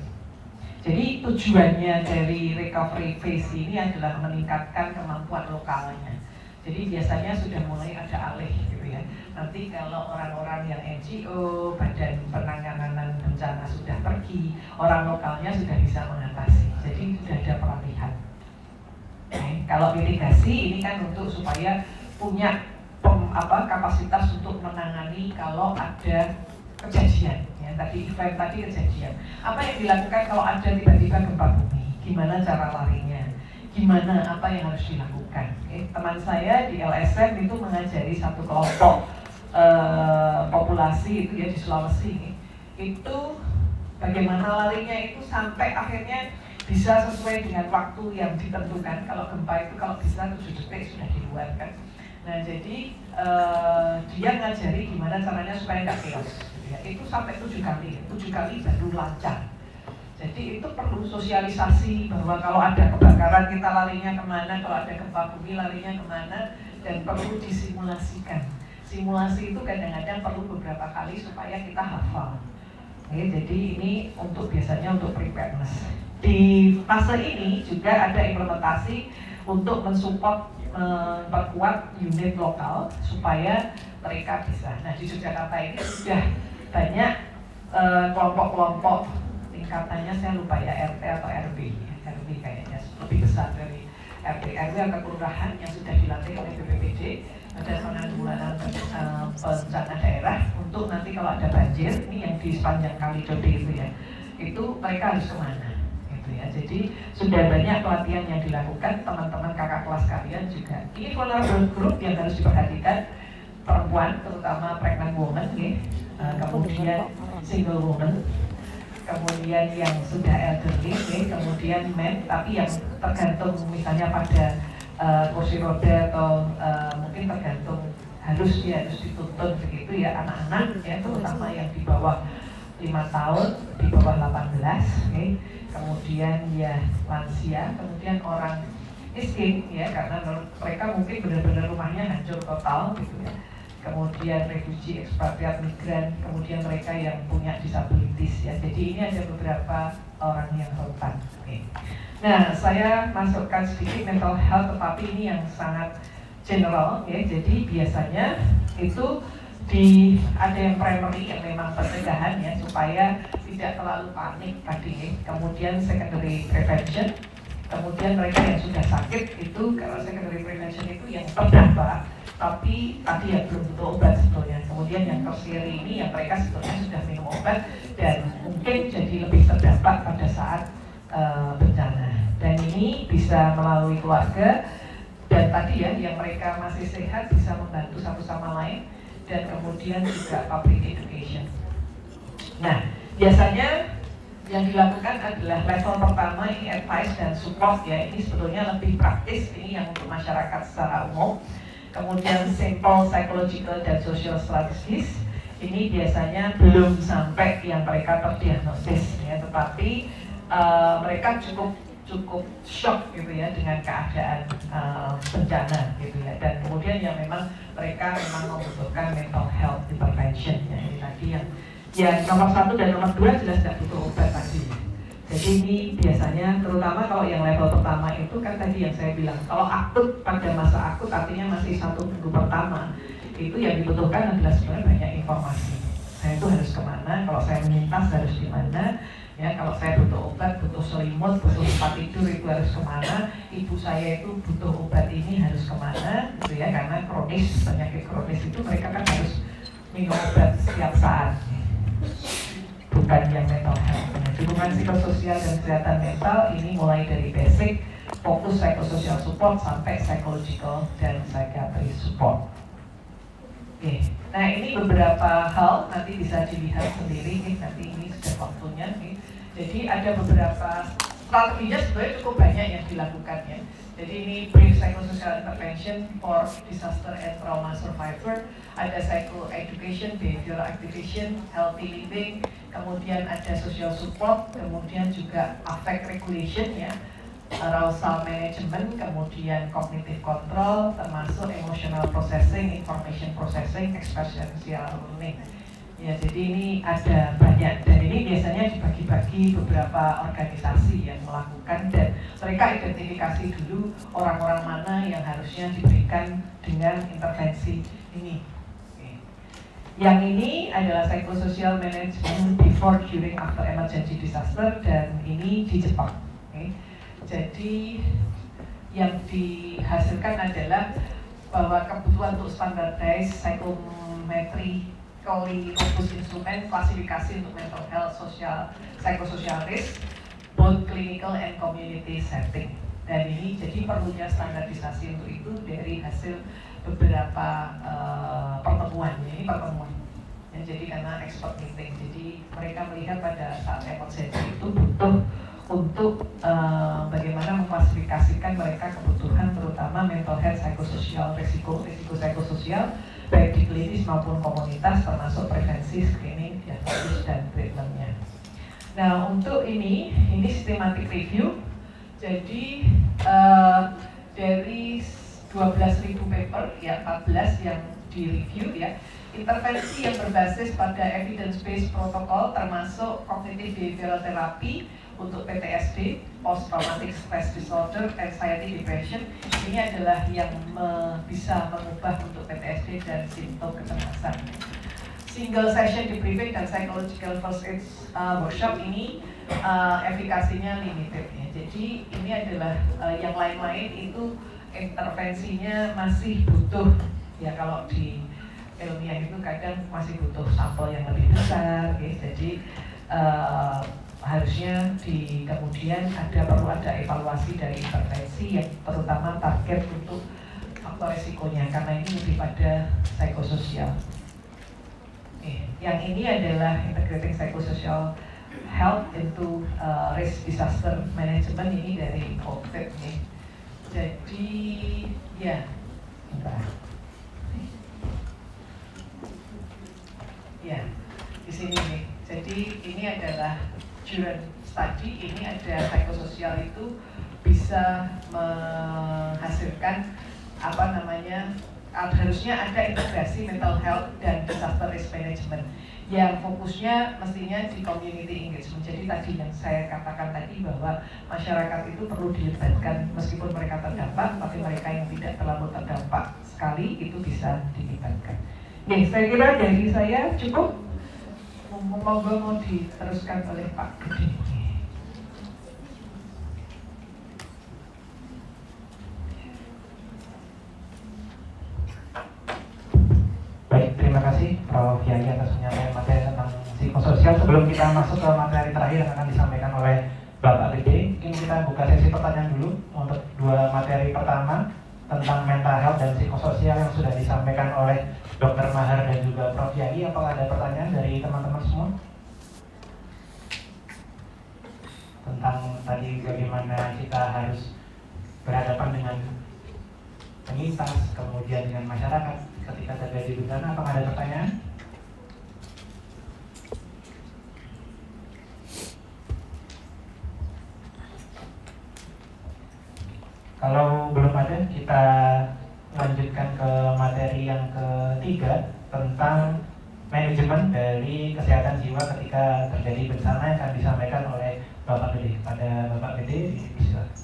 Jadi tujuannya dari recovery phase ini adalah meningkatkan kemampuan lokalnya. Jadi biasanya sudah mulai ada alih gitu ya. Nanti kalau orang-orang yang NGO, Badan Penanganan Bencana sudah pergi, orang lokalnya sudah bisa mengatasi. Jadi sudah ada pelatihan. Kalau mitigasi ini kan untuk supaya punya kapasitas untuk menangani kalau ada kejadian ya, tadi event tadi kejadian. Apa yang dilakukan kalau ada tiba-tiba gempa bumi? Gimana cara larinya? Gimana apa yang harus dilakukan? Teman saya di LSM itu mengajari satu kelompok populasi itu ya di Sulawesi itu bagaimana larinya itu sampai akhirnya bisa sesuai dengan waktu yang ditentukan. Kalau gempa itu kalau bisa 7 detik sudah di luar kan. Nah jadi dia ngajari gimana caranya supaya nggak chaos. Ya, itu sampai 7 kali baru lancar. Jadi itu perlu sosialisasi bahwa kalau ada kebakaran kita larinya kemana, kalau ada gempa bumi larinya kemana, dan perlu disimulasikan. Simulasi itu kadang-kadang perlu beberapa kali supaya kita hafal. Jadi ini biasanya untuk preparedness. Di fase ini juga ada implementasi untuk mensupport, memperkuat unit lokal supaya mereka bisa. Nah di Yogyakarta ini sudah banyak kelompok-kelompok, tingkatannya saya lupa ya, RT atau RW kayaknya lebih besar dari RT atau kelurahan yang sudah dilatih oleh BPBD dan penanggulangan bencana daerah untuk nanti kalau ada banjir, ini yang di sepanjang Kali Code itu ya, itu mereka harus kemana gitu ya. Jadi sudah banyak pelatihan yang dilakukan, teman-teman kakak kelas kalian juga. Ini vulnerable group yang harus diperhatikan, perempuan terutama pregnant woman ya, kemudian single woman, kemudian yang sudah elderly, kemudian men, tapi yang tergantung misalnya pada kursi roda atau mungkin tergantung harus dituntun begitu ya, anak-anak ya, terutama yang di bawah 5 tahun, di bawah 18, kemudian ya lansia, kemudian orang miskin ya, karena mereka mungkin benar-benar rumahnya hancur total gitu ya. Kemudian refugee, ekspatriat, migran, kemudian mereka yang punya disabilitas ya. Jadi ini ada beberapa orang yang rentan. Nah, saya masukkan sedikit mental health, tetapi ini yang sangat general ya. Jadi biasanya itu ada yang primary yang memang pencegahan ya, supaya tidak terlalu panik tadi ya. Kemudian secondary prevention. Kemudian mereka yang sudah sakit itu, kalau secondary prevention itu yang terdampak tapi tadi ya belum butuh obat sebetulnya. Kemudian yang tertiary ini yang mereka sebetulnya sudah minum obat dan mungkin jadi lebih terdampak pada saat bencana. Dan ini bisa melalui keluarga, dan tadi ya yang mereka masih sehat bisa membantu satu sama lain, dan kemudian juga public education. Nah, biasanya yang dilakukan adalah level pertama ini advice dan support ya. Ini sebetulnya lebih praktis, ini yang untuk masyarakat secara umum. Kemudian simple psychological dan social strategies, ini biasanya belum sampai yang mereka terdiagnosis ya, tetapi mereka cukup shock gitu ya dengan keadaan bencana gitu ya. Dan kemudian yang memang mereka memang membutuhkan mental health intervention ya. Ini tadi yang nomor 1 dan nomor 2 jelas tidak butuh obat tadi. Jadi ini biasanya terutama kalau yang level pertama itu kan tadi yang saya bilang, kalau akut pada masa akut artinya masih 1 minggu pertama, itu yang dibutuhkan adalah sebenarnya banyak informasi. Saya itu harus kemana, kalau saya menyintas harus di mana, ya kalau saya butuh obat, butuh selimut, butuh tempat tidur itu harus kemana, ibu saya itu butuh obat ini harus kemana, gitu ya, karena kronis, penyakit kronis itu mereka kan harus minum obat setiap saat. Bukan yang mental health. Dukungan psikososial dan kesehatan mental ini mulai dari basic, fokus psychosocial support sampai psychological dan psychiatry support. Oke, nah ini beberapa hal nanti bisa dilihat sendiri, nanti ini sudah waktunya. Jadi ada beberapa strateginya sebenarnya cukup banyak yang dilakukan ya. Jadi ini brief psychosocial intervention for disaster and trauma survivor, ada psycho education, behavioral activation, healthy living, kemudian ada social support, kemudian juga affect regulation ya, arousal management, kemudian cognitive control, termasuk emotional processing, information processing, experiential learning. Ya, jadi ini ada banyak, dan ini biasanya dibagi-bagi beberapa organisasi yang melakukan, dan mereka identifikasi dulu orang-orang mana yang harusnya diberikan dengan intervensi ini. Yang ini adalah psychosocial management before, during, after emergency disaster, dan ini di Jepang. Jadi yang dihasilkan adalah bahwa kebutuhan untuk standardized psychometry robust instrumen klasifikasi untuk mental health, social, psychosocial risk, both clinical and community setting. Dan ini jadi perlunya standarisasi untuk itu dari hasil beberapa pertemuan. Ini pertemuan. Ya, jadi karena expert meeting, jadi mereka melihat pada saat emergency itu butuh untuk bagaimana mengklasifikasikan mereka kebutuhan terutama mental health, psychosocial, risiko psychososial baik di klinis maupun komunitas, termasuk prevensi, screening, diagnosis, dan treatmentnya. Nah, untuk ini systematic review. Jadi dari 12.000 paper, ya 14 yang di-review ya. Intervensi yang berbasis pada evidence-based protocol termasuk cognitive behavioral therapy untuk PTSD, post traumatic stress disorder, anxiety, depression. Ini adalah yang bisa mengubah untuk PTSD dan simptom kecemasan. Single session debriefing dan psychological first aid workshop ini efikasinya limited ya. Jadi ini adalah yang lain-lain itu intervensinya masih butuh ya, kalau di ilmiah itu kadang masih butuh sampel yang lebih besar ya. Jadi harusnya kemudian perlu ada evaluasi dari intervensi yang terutama target untuk faktor resikonya, karena ini lebih pada psikososial. Yang ini adalah integrating psychosocial health into risk disaster management, ini dari COVID nih. Jadi ya, ya di sini nih. Jadi ini adalah Juran study, ini ada psikososial itu bisa menghasilkan harusnya ada integrasi mental health dan disaster risk management yang fokusnya mestinya di community engagement. Jadi tadi yang saya katakan tadi bahwa masyarakat itu perlu dilibatkan, meskipun mereka terdampak, tapi mereka yang tidak terlalu terdampak sekali itu bisa dilibatkan. Ya, saya kira dari saya cukup. Monggo mau diteruskan oleh Pak Gede. Baik, terima kasih Prof. Yai atas penyampaian materi tentang psikososial. Sebelum kita masuk ke materi terakhir yang akan disampaikan oleh Bapak Gede, mungkin kita buka sesi pertanyaan dulu untuk dua materi pertama tentang mental health dan psikososial yang sudah disampaikan oleh Dr. Maher dan juga Prof. Yai. Apakah ada pertanyaan dari teman-teman semua? Tentang tadi bagaimana kita harus berhadapan dengan penyintas, kemudian dengan masyarakat ketika terjadi bencana. Apakah ada pertanyaan? Kalau belum ada, kita lanjutkan ke materi yang ketiga tentang manajemen dari kesehatan jiwa ketika terjadi bencana yang akan disampaikan oleh Bapak Gede. Pada Bapak Gede, silakan.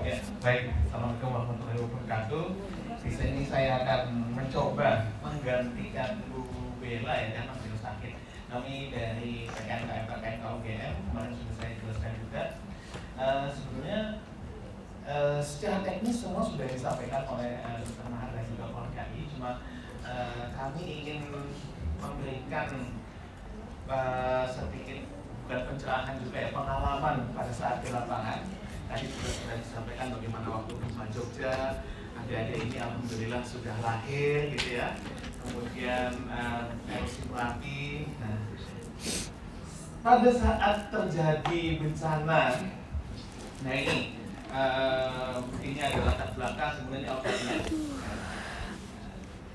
Ya, baik. Assalamualaikum warahmatullahi wabarakatuh. Di sini saya akan mencoba menggantikan Bu Bella ya, karena beliau sakit. Kami dari PKN KUGM kemarin sudah saya jelaskan juga. Sebenarnya secara teknis semua sudah disampaikan oleh Dr. Maher dan juga Prof. Yai. Cuma kami ingin memberikan sedikit bukan pencerahan juga ya, pengalaman pada saat di lapangan. Tadi sudah disampaikan bagaimana waktu gempa Jogja, adik-adik ini alhamdulillah sudah lahir gitu ya. Kemudian erupsi Merapi. Nah, pada saat terjadi bencana, nah ini ini adalah latar belakang, kemudian outletnya.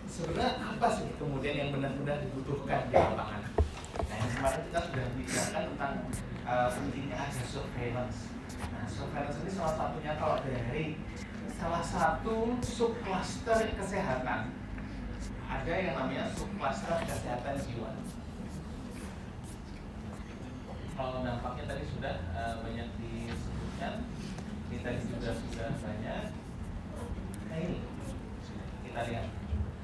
Sebenarnya apa sih kemudian yang benar-benar dibutuhkan di lapangan? Nah, yang kemarin kita sudah bicarakan tentang pentingnya ada surveillance. Nah, surveillance ini salah satunya kalau dari salah satu subcluster kesehatan. Ada yang namanya subcluster kesehatan jiwa. Kalau dampaknya tadi sudah banyak disebutkan, kita juga sudah banyak. Nah ini kita lihat.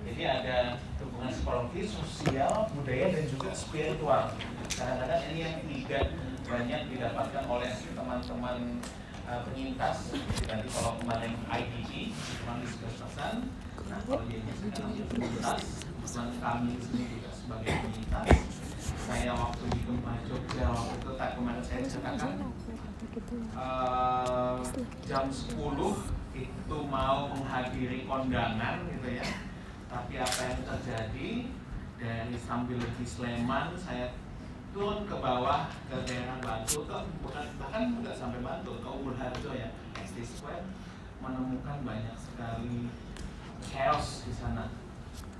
Jadi ada hubungan psikologi, sosial, budaya dan juga spiritual. Kadang-kadang ini yang tidak banyak didapatkan oleh teman-teman penyintas. Nanti kalau kemarin IDP, teman diskus-kusan. Nah kalau dia sekarang penyintas, teman kami di sini juga sebagai penyintas. Saya waktu di gempa Jogja waktu itu kemarin saya ceritakan jam 10 itu mau menghadiri kondangan gitu ya. Tapi apa yang terjadi dari sambil di Sleman saya turun ke bawah ke daerah Batu, bahkan nggak sampai Batu, ke Ubul Harjo ya, SD Square. menemukan banyak sekali chaos di sana.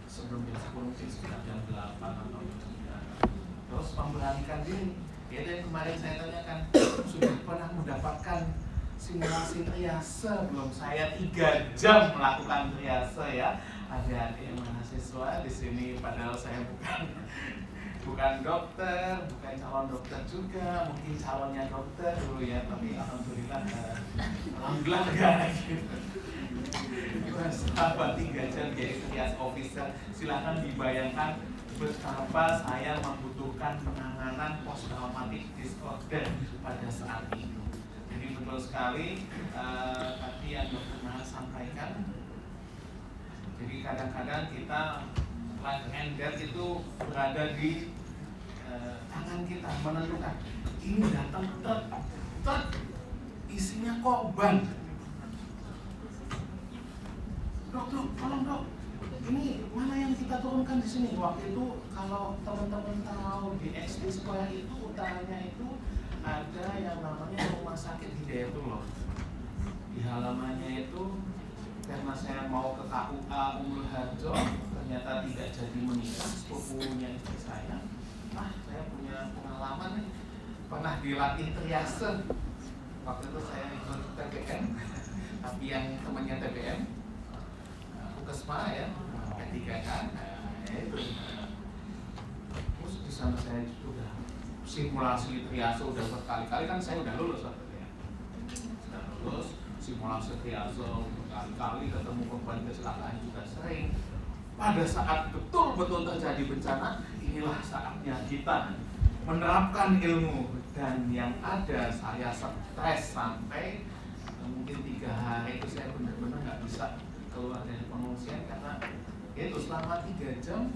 Sebelum jam 10 mungkin sekitar jam 8 atau jam 9. Terus memberanikan diri. Itu yang kemarin saya tanyakan, sudah pernah mendapatkan simulasi triase belum? Saya 3 jam melakukan triase ya. Adik-adik mahasiswa di sini, padahal saya bukan dokter, bukan calon dokter juga, mungkin calonnya dokter dulu ya, tapi alhamdulillah enggak gitu. Selama 3 jam jadi triase officer, silahkan dibayangkan betapa saya membutuhkan penanganan post traumatic disorder pada saat itu. Jadi betul sekali tadi yang Dr. Nahar sampaikan. Jadi kadang-kadang kita life and death itu berada di tangan kita, menentukan ini datang isinya korban. Dok, tolong dok, ini mana yang kita turunkan di sini? Waktu itu kalau teman-teman tahu di SD sekolah itu utaranya itu ada yang namanya rumah sakit Hidayatullah. Di halamannya itu karena saya mau ke KUA Umbul Harjo, ternyata tidak jadi menikah, sepupunya istri saya. Saya punya pengalaman nih, pernah dilatih triase. Waktu itu saya ikut TBM, tapi yang temannya TBM, Kesma ya, P3K, itu. Terus di sana saya sudah simulasi triase udah berkali-kali, kan saya udah lulus waktu itu ya. Sudah lulus, simulasi triase berkali-kali, ketemu korban kecelakaan juga sering. Pada saat betul-betul terjadi bencana, inilah saatnya kita menerapkan ilmu. Dan yang ada saya stres sampai mungkin 3 hari itu saya benar-benar nggak bisa keluar dari pengungsian karena itu selama 3 jam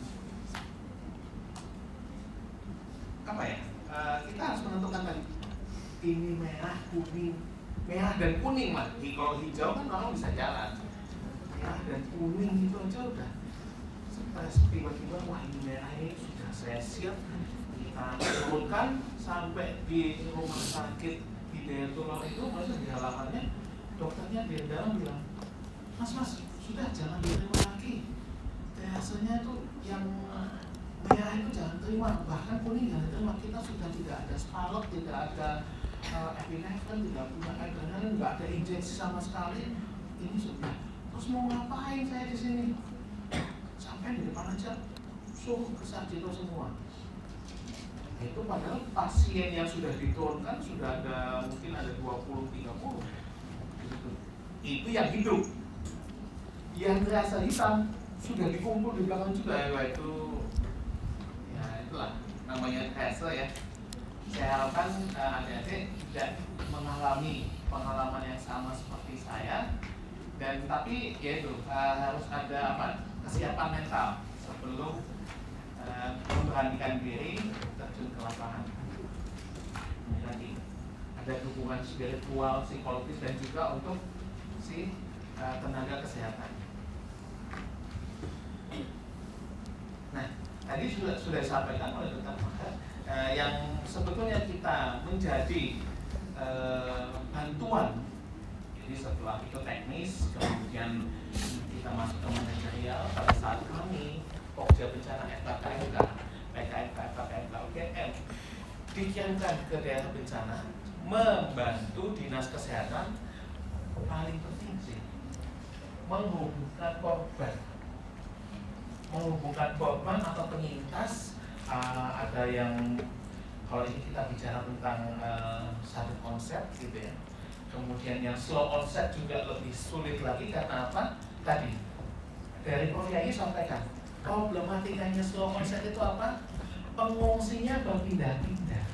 apa ya, kita harus menentukan tadi ini merah, kuning, merah dan kuning lah. Kalau hijau kan orang bisa jalan, merah dan kuning itu aja udah stres. Tiba-tiba wah ini merah ini sudah saya siap, kita turunkan sampai di rumah sakit Hidayatullah itu, masuk di halamannya dokternya di dalam bilang, Mas, sudah jangan diterima lagi. Triasenya itu yang merah itu jangan terima, bahkan kuning jangan terima. Kita sudah tidak ada spalot, tidak ada epinefrin, tidak punya adrenalin, nggak ada injeksi sama sekali. Ini sudah. Terus mau ngapain saya di sini? Sampai di depan aja, suruh ke Sarjito semua. Itu padahal pasien yang sudah diturunkan sudah ada mungkin ada 20-30. Itu yang hidup. Yang terasa hitam sudah dikumpul di belakang juga ya, itu ya itulah namanya triase ya. Saya harapkan adik-adik tidak mengalami pengalaman yang sama seperti saya, dan tapi ya itu harus ada kesiapan mental sebelum memberanikan diri terjun ke lapangan. Nanti ada dukungan spiritual, psikologis dan juga untuk si tenaga kesehatan. Nah, tadi sudah disampaikan oleh Dr. Nahar yang sebetulnya kita menjadi bantuan. Jadi setelah itu teknis, kemudian kita masuk ke manajerial. Pada saat kami Pokja Bencana FKKMK, PKMK, FKKMK, UGM dikirimkan ke daerah bencana, membantu dinas kesehatan, paling penting sih menghubungkan korban atau penyintas. Ada yang kalau ini kita bicara tentang satu konsep gitu ya. Kemudian yang slow onset juga lebih sulit lagi karena apa? Tadi dari Prof. Yai sampaikan problematikanya slow onset itu apa? Pengungsinya berpindah-pindah.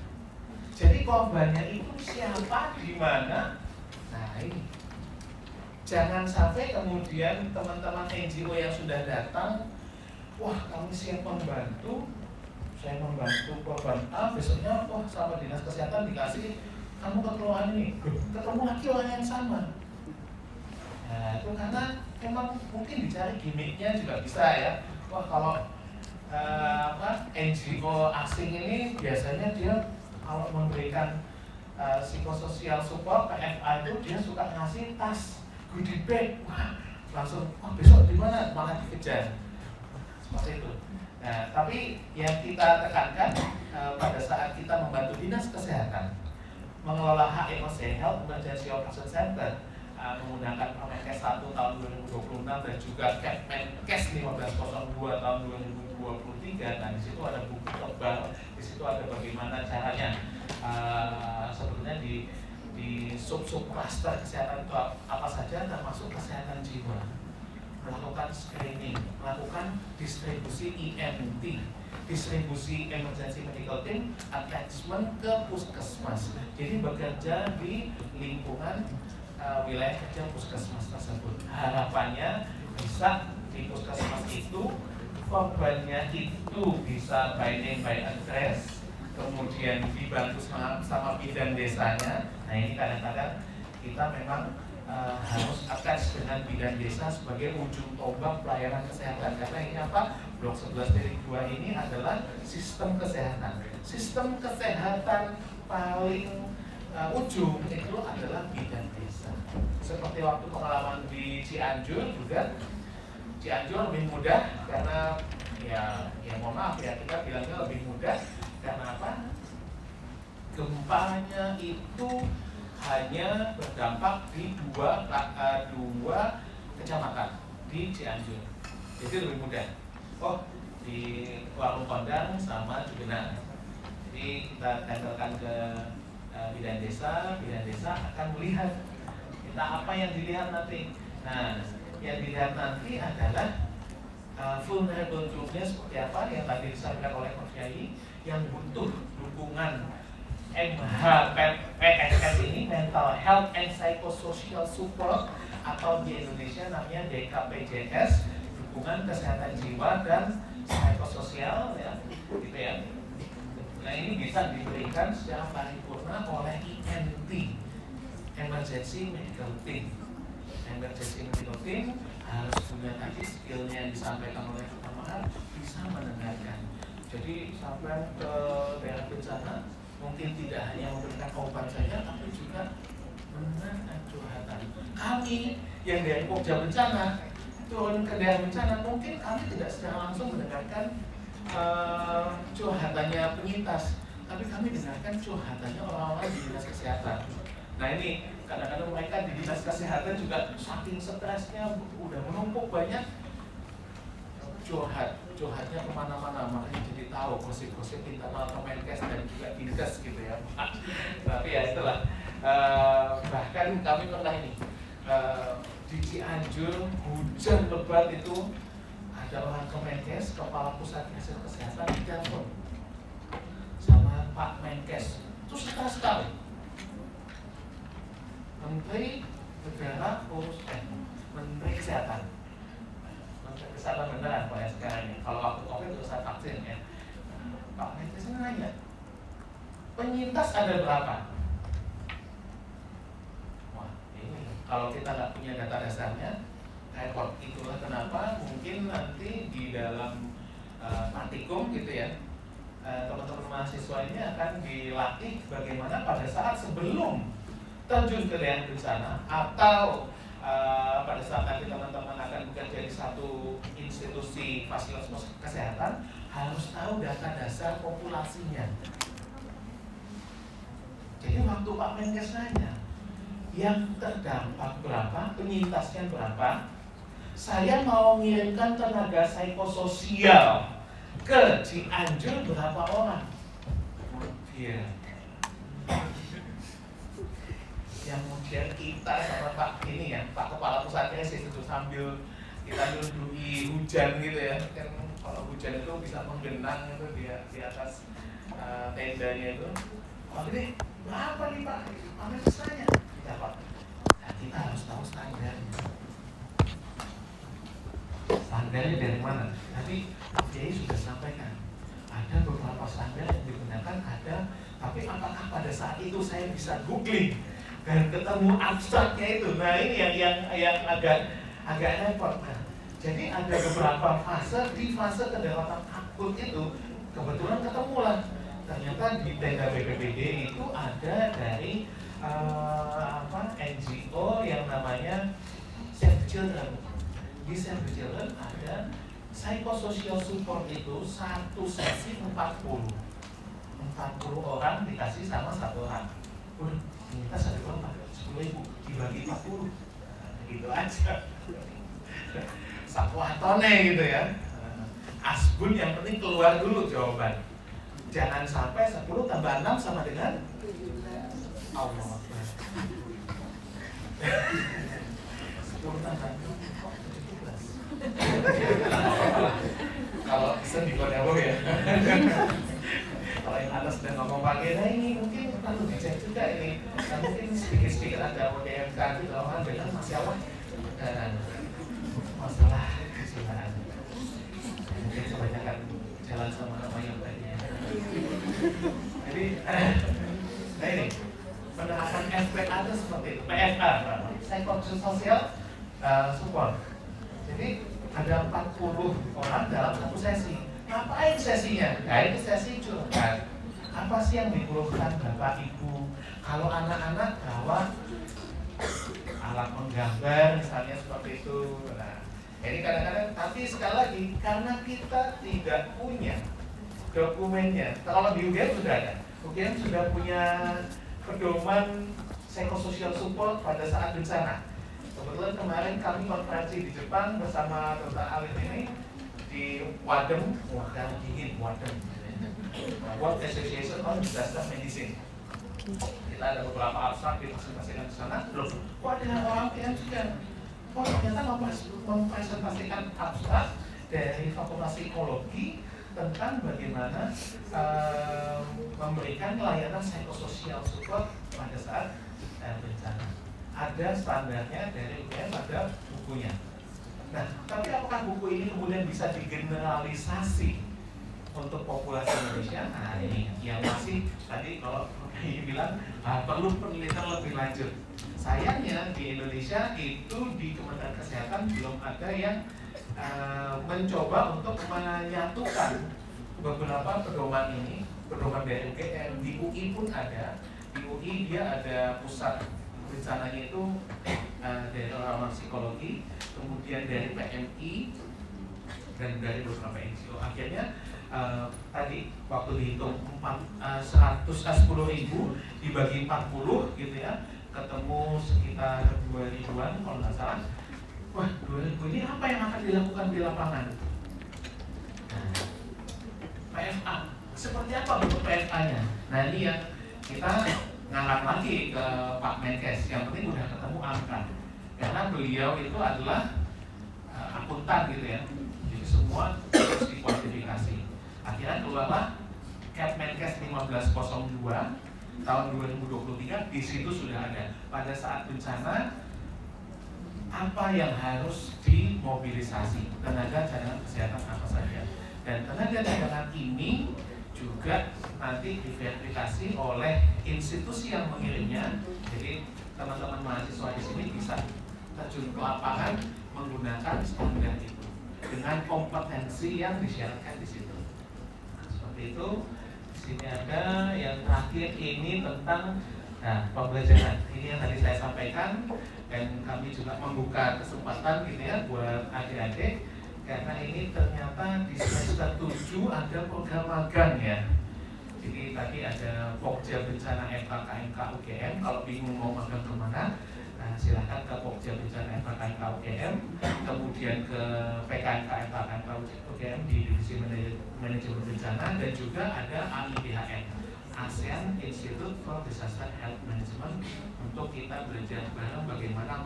Jadi korbannya itu siapa, di mana? Nah ini jangan sampai kemudian teman-teman NGO yang sudah datang, wah kami siap membantu, saya membantu korban A, besoknya wah sama dinas kesehatan dikasih kamu kekeluhan ini, ketemu lagi orang yang sama. Nah itu karena memang mungkin dicari gimmicknya juga bisa ya. Wah kalau NGO asing ini biasanya dia kalau memberikan psikososial support PFA itu dia suka ngasih tas goodie bag, wah langsung, besok di mana, malah dikejar seperti itu. Nah, tapi yang kita tekankan pada saat kita membantu dinas kesehatan mengelola HEOC Health Emergency Operation Center menggunakan Permenkes 1 tahun 2026 dan juga Kepmenkes 1502 tahun 2023. Nah, di situ ada buku tebal, di situ ada bagaimana caranya sebetulnya di sub-sub cluster kesehatan itu apa saja, termasuk kesehatan jiwa, melakukan screening, melakukan distribusi EMT, distribusi emergency medical team, attachment ke puskesmas. Jadi bekerja di lingkungan wilayah kerja puskesmas tersebut. Harapannya bisa di puskesmas itu korbannya itu bisa by name by address, kemudian dibantu sama bidan desanya. Nah, ini kadang-kadang kita memang harus attach dengan bidan desa sebagai ujung tombak pelayanan kesehatan. Karena ini apa? Blok 11.2 ini adalah sistem kesehatan. Sistem kesehatan paling ujung itu adalah bidan desa. Seperti waktu pengalaman di Cianjur juga, Cianjur lebih mudah karena ya mohon maaf ya, kita bilangnya lebih mudah karena apa? Gempanya itu hanya berdampak di dua kecamatan di Cianjur, jadi lebih mudah. Oh, di Warung Kondang sama Cugenang. Jadi kita tempelkan ke bidan desa akan melihat kita apa yang dilihat nanti. Nah, yang dilihat nanti adalah vulnerable groupnya seperti apa yang tadi disampaikan oleh Prof. Yai, yang butuh dukungan MHPSS ini, Mental Health and Psychosocial Support, atau di Indonesia namanya DKPJS, dukungan kesehatan jiwa dan psikososial, ya, gitu ya. Nah, ini bisa diberikan secara paripurna oleh EMT, Emergency Medical Team. Emergency Medical Team harus punya tadi skillnya yang disampaikan oleh Dr. Mahar, bisa mendengarkan. Jadi sampai ke daerah bencana mungkin tidak hanya memberikan obat saja, tapi juga mendengarkan curhatan. Kami yang dari Pokja Bencana turun ke daerah bencana, mungkin kami tidak secara langsung mendengarkan curhatannya penyintas, tapi kami dengarkan curhatannya orang-orang di dinas kesehatan. Nah, ini kadang-kadang mereka di dinas kesehatan juga saking stresnya udah menumpuk banyak, curhatnya kemana-mana, makanya jadi tahu gosip-gosip internal Kemenkes dan juga Dinkes gitu ya. Tapi ya itulah, bahkan kami pernah ini di Cianjur hujan lebat itu, ada orang Kemenkes, kepala pusat riset kesehatan ditelepon sama Pak Menkes, itu stres sekali. Menteri Negara Menteri Kesehatan beneran Pak ya sekarang ini. Kalau waktu COVID itu saat vaksin ya, Pak Menkes nanya, penyintas ada berapa? Wah, ini kalau kita nggak punya data dasarnya, repot. Itulah kenapa mungkin nanti di dalam praktikum gitu ya, teman-teman mahasiswa ini akan dilatih bagaimana pada saat sebelum terjun ke daerah bencana, atau pada saat nanti teman-teman akan bekerja di satu institusi fasilitas kesehatan, harus tahu data dasar populasinya. Jadi waktu Pak Menkes nanya, yang terdampak berapa, penyintasnya berapa, saya mau mengirimkan tenaga psikososial ke Cianjur berapa orang? Iya. Yang kemudian kita sama Pak ini ya, Pak Kepala Pusat Riset itu sambil kita nunduki hujan gitu ya, kan kalau hujan itu bisa menggenang itu di atas tendanya itu. Oh ini berapa nih Pak? Apa misalnya? Ya Pak, nah, kita harus tahu standarnya. Standarnya dari mana? Tadi Pak Kiai sudah sampaikan, ada beberapa standar yang digunakan, ada, tapi apakah pada saat itu saya bisa googling dan ketemu abstraknya itu? Nah ini yang agak repot. Nah, jadi ada beberapa fase, di fase kedaruratan akut itu kebetulan ketemu lah. Ternyata di tenda BPBD itu ada dari NGO yang namanya Children. Di Save the Children ada psychosocial support itu satu sesi 40 orang dikasih sama satu orang. Udah, minta 1 orang 10.000 dibagi 40, gitu aja. Satu atone gitu ya. Asbun yang penting keluar dulu jawaban. Jangan sampai 10 tambah 6 sama dengan Allah. 10 tambah 6 kok 17. Kalau bisa digodawo ya. Kalau yang atas dan ngomong pakai, nah ini mungkin perlu dicek juga ini. Nah, mungkin sedikit-sedikit ada ODMK gitu, orang bilang masih awal dan masalah kejiwaan. Mungkin kebanyakan jalan sama nama yang lainnya. Jadi, nah ini penerapan FPA itu seperti itu. PFA, psychosocial support. Jadi ada 40 orang dalam satu sesi. Ngapain sesinya? Nah itu sesi curhat. Apa sih yang dikeluhkan Bapak Ibu? Kalau anak-anak bawa alat menggambar misalnya seperti itu. Nah, ini kadang-kadang, tapi sekali lagi karena kita tidak punya dokumennya. Kalau di UGM sudah ada. UGM sudah punya pedoman psychosocial support pada saat bencana. Kebetulan kemarin kami konferensi di Jepang bersama Dr. Alin ini di Wadem, sekarang dingin Wadem, World Association on Disaster Medicine. Kita ada beberapa abstrak dipresentasikan di sana. Loh, kok ada orang yang juga? Oh ternyata mempresentasikan abstrak dari Fakultas Psikologi tentang bagaimana memberikan layanan psychosocial support pada saat bencana. Ada standarnya dari UGM, ada bukunya. Nah, tapi apakah buku ini kemudian bisa digeneralisasi untuk populasi Indonesia? Nah, ini yang masih tadi kalau Kay bilang perlu penelitian lebih lanjut. Sayangnya di Indonesia itu di Kementerian Kesehatan belum ada yang mencoba untuk menyatukan beberapa pedoman ini, pedoman dari UGM. Di UI pun ada. Di UI dia ada pusat rencananya itu dari orang psikologi, kemudian dari PMI dan dari beberapa NGO. Akhirnya tadi waktu dihitung 10.000 dibagi 40 gitu ya, ketemu sekitar 2.000-an kalau nggak salah. Wah, 2.000 ini apa yang akan dilakukan di lapangan? PFA, seperti apa bentuk PFA-nya? Nah ini yang kita ngangkat lagi ke Pak Menkes, yang penting udah ketemu angka. Karena beliau itu adalah akuntan gitu ya, jadi semua harus dikuantifikasi. Akhirnya keluarlah Kepmenkes 1502 tahun 2023, di situ sudah ada pada saat bencana apa yang harus dimobilisasi, tenaga cadangan kesehatan apa saja. Dan tenaga cadangan ini juga nanti diverifikasi oleh institusi yang mengirimnya. Jadi teman-teman mahasiswa di sini bisa terjun ke lapangan menggunakan standar itu dengan kompetensi yang disyaratkan di situ. Seperti itu. Di sini ada yang terakhir ini tentang pembelajaran. Ini yang tadi saya sampaikan, dan kami juga membuka kesempatan gitu ya buat adik-adik. Karena ini ternyata di semester 7 ada program magang ya. Jadi tadi ada Pokja Bencana FKKMK UGM. Kalau bingung mau magang kemana, silahkan ke Pokja Bencana FKKMK UGM. Kemudian ke PKMK FKKMK UGM di Divisi Manajemen Bencana. Dan juga ada AIDHM, ASEAN Institute for Disaster Health Management, untuk kita belajar bareng bagaimana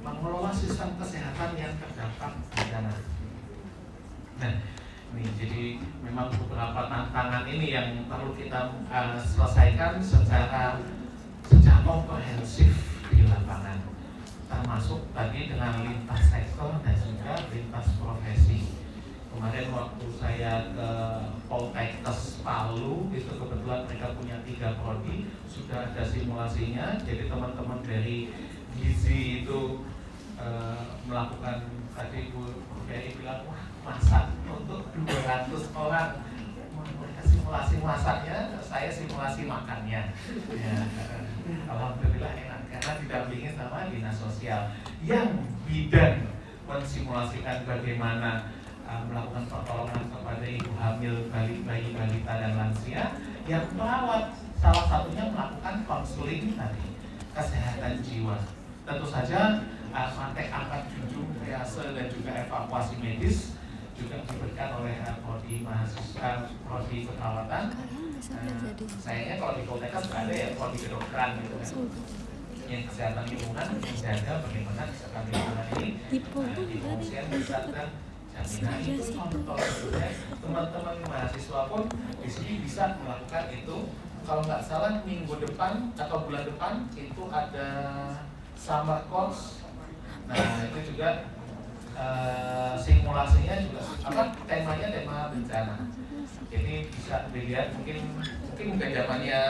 mengelola sistem kesehatan yang terdampak bencana. Nah, ini jadi memang beberapa tantangan ini yang perlu kita selesaikan secara komprehensif di lapangan, termasuk tadi dengan lintas sektor dan juga lintas profesi. Kemarin waktu saya ke Poltekkes Palu, itu kebetulan mereka punya 3 prodi, sudah ada simulasinya. Jadi teman-teman dari gizi itu melakukan, tadi Bu Ferry bilang, wah masak untuk 200 orang. Mereka simulasi masaknya, saya simulasi makannya ya. Alhamdulillah enak, karena didampingi sama dinas sosial. yang bidang mensimulasikan bagaimana melakukan pertolongan kepada ibu hamil, bayi balita dan lansia, yang perawat salah satunya melakukan konseling tadi kesehatan jiwa. Tentu saja praktek angkat junjung, triase dan juga evakuasi medis juga diberikan oleh prodi mahasiswa, prodi keperawatan. Sayangnya kalau di Poltekkes nggak ada ya prodi kedokteran gitu kan. Yang kesehatan lingkungan menjaga bagaimana kesehatan lingkungan ini di pengungsian berdasarkan jaminan itu kontrol. Teman-teman mahasiswa pun di sini bisa melakukan itu. Kalau nggak salah minggu depan atau bulan depan itu ada summer course. Nah itu juga simulasinya juga temanya tema bencana. Jadi bisa dilihat mungkin udah zamannya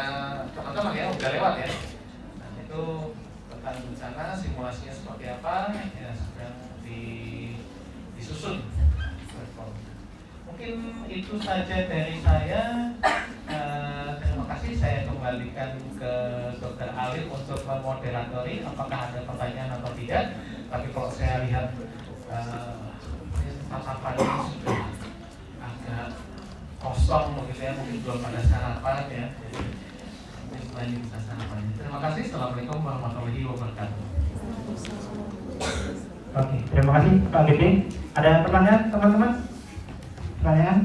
teman-teman ya, udah lewat ya. Nah itu tentang bencana, simulasinya seperti apa ya sedang disusun. Mungkin itu saja dari saya. Terima kasih, saya kembalikan ke Dr. Alif untuk memoderatori apakah ada pertanyaan atau tidak. Tapi kalau saya lihat tatapan ini sudah agak kosong begitu ya, mungkin belum ada sarapan ya. Mungkin setelah ini bisa sarapan. Terima kasih. Assalamualaikum warahmatullahi wabarakatuh. Oke, terima kasih Pak Gede. Ada pertanyaan teman-teman? Pertanyaan?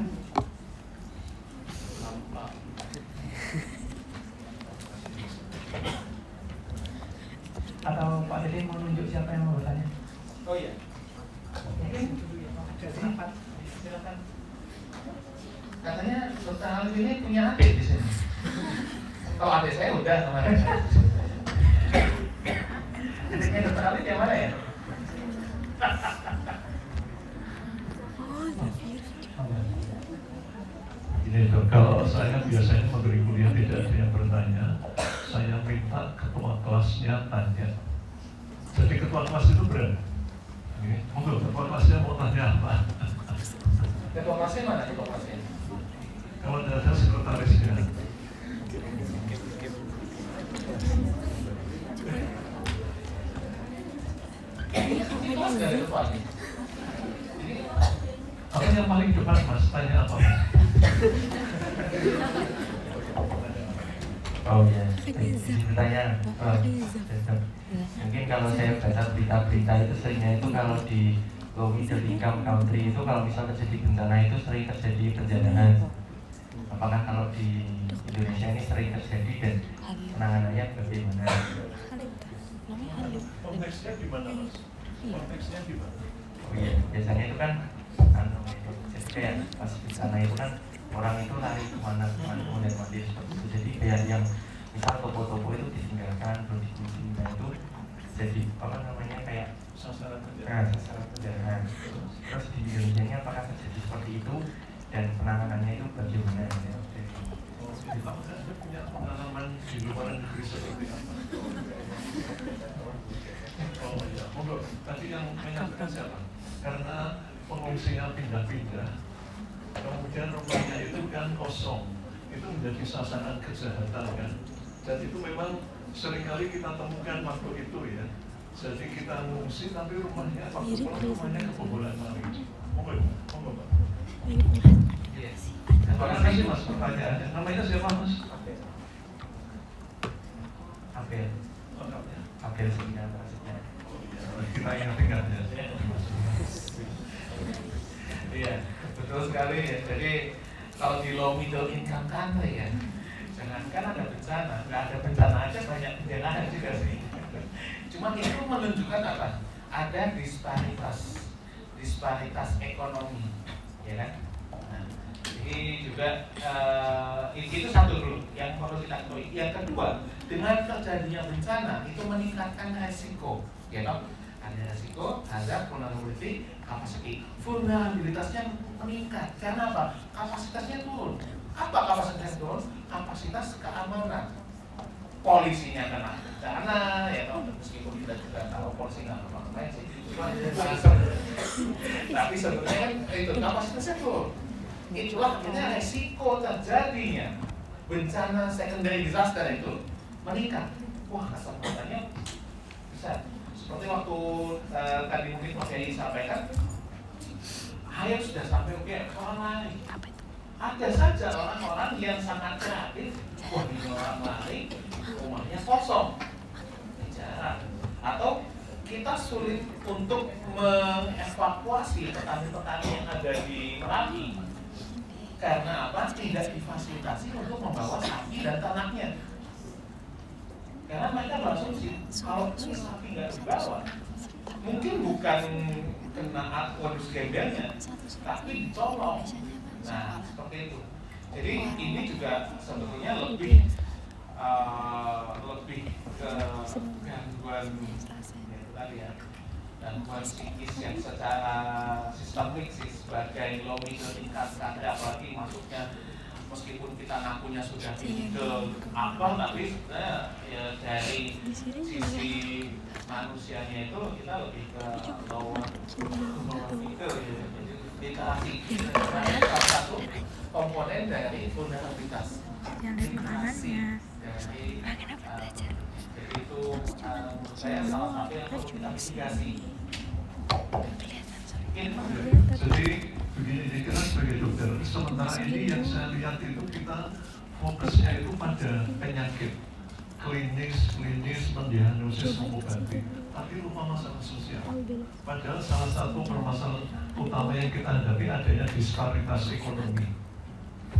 Atau Pak Gede mau nunjuk siapa yang mau bertanya? Oh iya. Silakan. Katanya Dr. Alif ini punya adik di sini. Kalau adik saya udah kemarin. Adiknya Dr. Alif yang mana ya? Ini tuh, kalau saya biasanya memberi kuliah tidak ada yang bertanya, saya minta ketua kelasnya tanya. Jadi ketua kelas itu berani. Monggo ketua kelasnya mau tanya apa? Ketua kelasnya mana ketua kelasnya? Kalau tidak ada sekretarisnya. Itu mas dari ketuanya. Apa yang paling depan mas? Tanya apa mas? Oh ya, izin bertanya. Mungkin kalau saya baca berita-berita itu seringnya itu kalau di low middle income country itu kalau misal terjadi bencana itu sering terjadi penjarahan. Apakah kalau di Indonesia ini sering terjadi dan penanganannya bagaimana? Konteksnya gimana mas? Konteksnya gimana? Oh iya, biasanya itu kan jadi kayak pas bencana itu kan orang itu lari kemana kemudian mati seperti itu. Jadi kayak yang misal toko-toko itu ditinggalkan belum dikunci, nah itu jadi apa namanya kayak Sasaran penjarahan. sasaran penjarahan. Terus di Indonesia ini apakah terjadi seperti itu dan penanganannya itu bagaimana? Apakah Anda punya pengalaman di luar negeri seperti apa? Oh iya, monggo. Tadi yang menyampaikan siapa? Karena pengungsinya pindah-pindah, kemudian rumahnya itu kan kosong, itu menjadi sasaran kejahatan kan. Dan itu memang seringkali kita temukan waktu itu ya. Jadi kita ngungsi tapi rumahnya waktu pulang rumahnya kebobolan lagi. Monggo, monggo Pak. Terima kasih mas pertanyaannya. Namanya siapa mas? Apel, apel sekitar maksudnya. Kita ingat-ingat ya. Iya, betul sekali ya. Jadi kalau di low middle income country ya, jangankan ada bencana, nggak ada bencana aja banyak penjarahan juga sih. Cuma itu menunjukkan apa? Ada disparitas ekonomi, ya kan? Nah, ini juga itu satu dulu yang perlu kita ketahui. Yang kedua, dengan terjadinya bencana itu meningkatkan resiko, ya kan? Ada resiko, ada vulnerability, vulnerabilitasnya meningkat. Karena apa? Kapasitasnya turun. Apa kapasitasnya turun? Kapasitas keamanan. Polisinya kena bencana, ya kan? Meskipun kita juga tahu polisi nggak apa-apa sih. Tapi sebenarnya kan itu kapasitasnya turun. Itulah akhirnya resiko terjadinya bencana secondary disaster itu meningkat. Wah, kesempatannya besar. Seperti waktu tadi mungkin Mas Yai sampaikan, ayo sudah sampai oke orang lain. Ada saja orang-orang yang sangat kreatif, wah ini orang lain, rumahnya kosong, jarang. Atau kita sulit untuk mengevakuasi petani-petani yang ada di Merapi. Karena apa? Tidak difasilitasi untuk membawa sapi dan ternaknya. Karena mereka berasumsi kalau ini sapi nggak dibawa, mungkin bukan kena modus gembelnya, tapi dicolong. Nah, seperti itu. Jadi ini juga sebetulnya lebih ke gangguan itu tadi ya, gangguan psikis yang secara sistemik sih, sebagai lomi ke tingkat kanda, apalagi masuknya meskipun kita ngakunya sudah ke apa, tapi sebenarnya ya dari sisi manusianya itu kita lebih ke lower itu ya, jadi literasi salah satu komponen dari vulnerabilitas yang dari makanannya. Jadi itu menurut saya salah satu yang perlu kita mitigasi. Jadi begini, saya kira sebagai dokter, sementara ini yang saya lihat itu kita fokusnya itu pada penyakit klinis mendiagnosis mengobati, tapi lupa masalah sosial. Padahal salah satu permasalahan utama yang kita hadapi adanya disparitas ekonomi.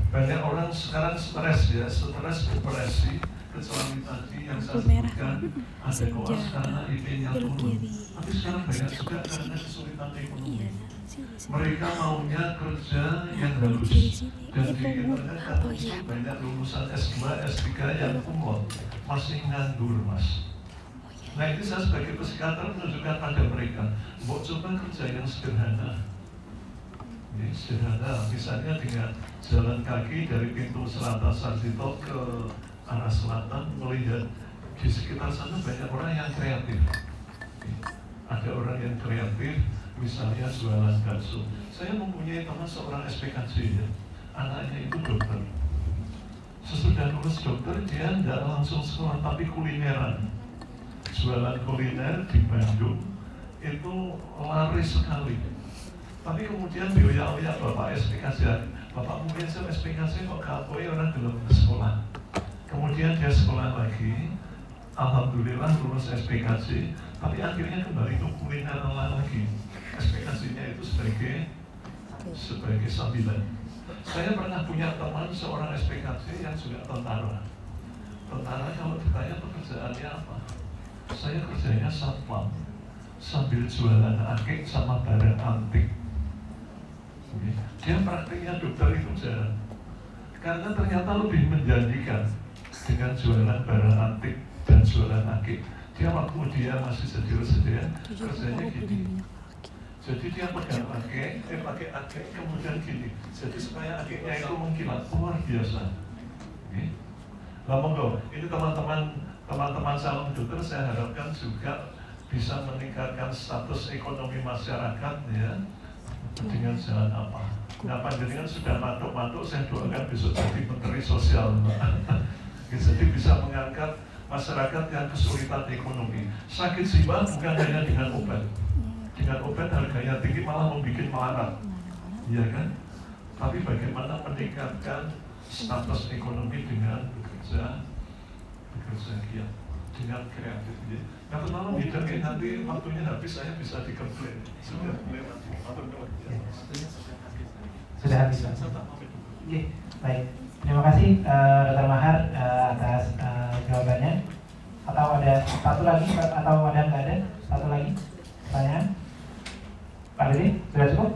Banyak orang sekarang stres, depresi, kecuali tadi yang saya sebutkan ada koas karena IP-nya turun. Tapi sekarang banyak juga karena kesulitan ekonomi. Mereka maunya kerja yang bagus, dan di internet kan banyak lulusan S2, S3 yang kumlot, masih nganggur mas. Nah ini saya sebagai psikiater menunjukkan pada mereka, buat coba kerja yang sederhana. Ini sederhana, misalnya dengan jalan kaki dari pintu Selatan Sarjito ke arah selatan, melihat di sekitar sana banyak orang yang kreatif. Ada orang yang kreatif, misalnya jualan bakso. Saya mempunyai teman seorang SPKJ ya, anaknya itu dokter. Sesudah lulus dokter dia tidak langsung sekolah tapi kulineran. Jualan kuliner di Bandung itu laris sekali. Tapi kemudian dioyak-oyak bapak SPKJ, bapak mungkin saya SPKJ kok kapoi orang belum ke sekolah. Kemudian dia sekolah lagi, alhamdulillah lulus SPKJ, tapi akhirnya kembali ke kuliner lagi. SPKJ-nya itu sebagai sambilan. Saya pernah punya teman seorang SPKJ yang juga tentara. Tentara kalau ditanya pekerjaannya apa? Saya kerjanya satpam, sambil jualan akik sama barang antik. Dia praktiknya dokter itu jarang, karena ternyata lebih menjanjikan dengan jualan barang antik dan jualan akik. Dia waktu dia masih sederhana kerjanya gini. Jadi dia pakai akik kemudian gini. Jadi supaya akiknya itu mengkilat luar biasa. Lah monggo, ini teman-teman calon dokter saya harapkan juga bisa meningkatkan status ekonomi masyarakat ya. Dengan jalan apa? Nah panjenengan sudah mantuk-mantuk, saya doakan besok jadi menteri sosial. Jadi bisa mengangkat masyarakat yang kesulitan ekonomi. Sakit jiwa bukan hanya dengan obat. Dengan obat harganya tinggi malah membuat melarat, iya kan? Tapi bagaimana meningkatkan status ekonomi dengan bekerja giat, dengan kreatif. Nah terlalu bidang nanti waktunya habis, saya bisa dikomplain. Sudah lewat. Sudah habis. Oke, baik. Terima kasih Dr. Mahar atas jawabannya. Atau ada satu lagi? Atau ada nggak ada? Satu lagi pertanyaan? Pak Dede, sudah cukup?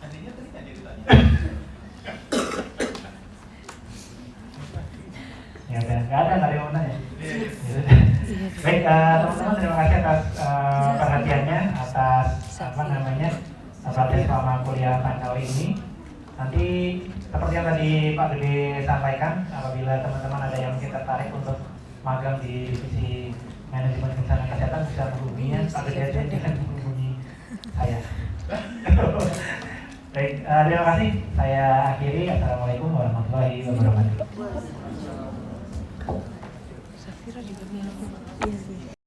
Tadinya tadi ditanya. Ya udah, nggak ada yang mau nanya. Baik, teman-teman terima kasih atas perhatiannya, atas praktek selama kuliah kali ini. Nanti seperti yang tadi Pak Dede sampaikan, apabila teman-teman ada yang kita tarik untuk magang di divisi manajemen bencana kesehatan bisa menghubunginya Pak Dede dengan menghubungi saya. Baik, terima kasih. Saya akhiri. Assalamualaikum warahmatullahi wabarakatuh. Safira juga bilang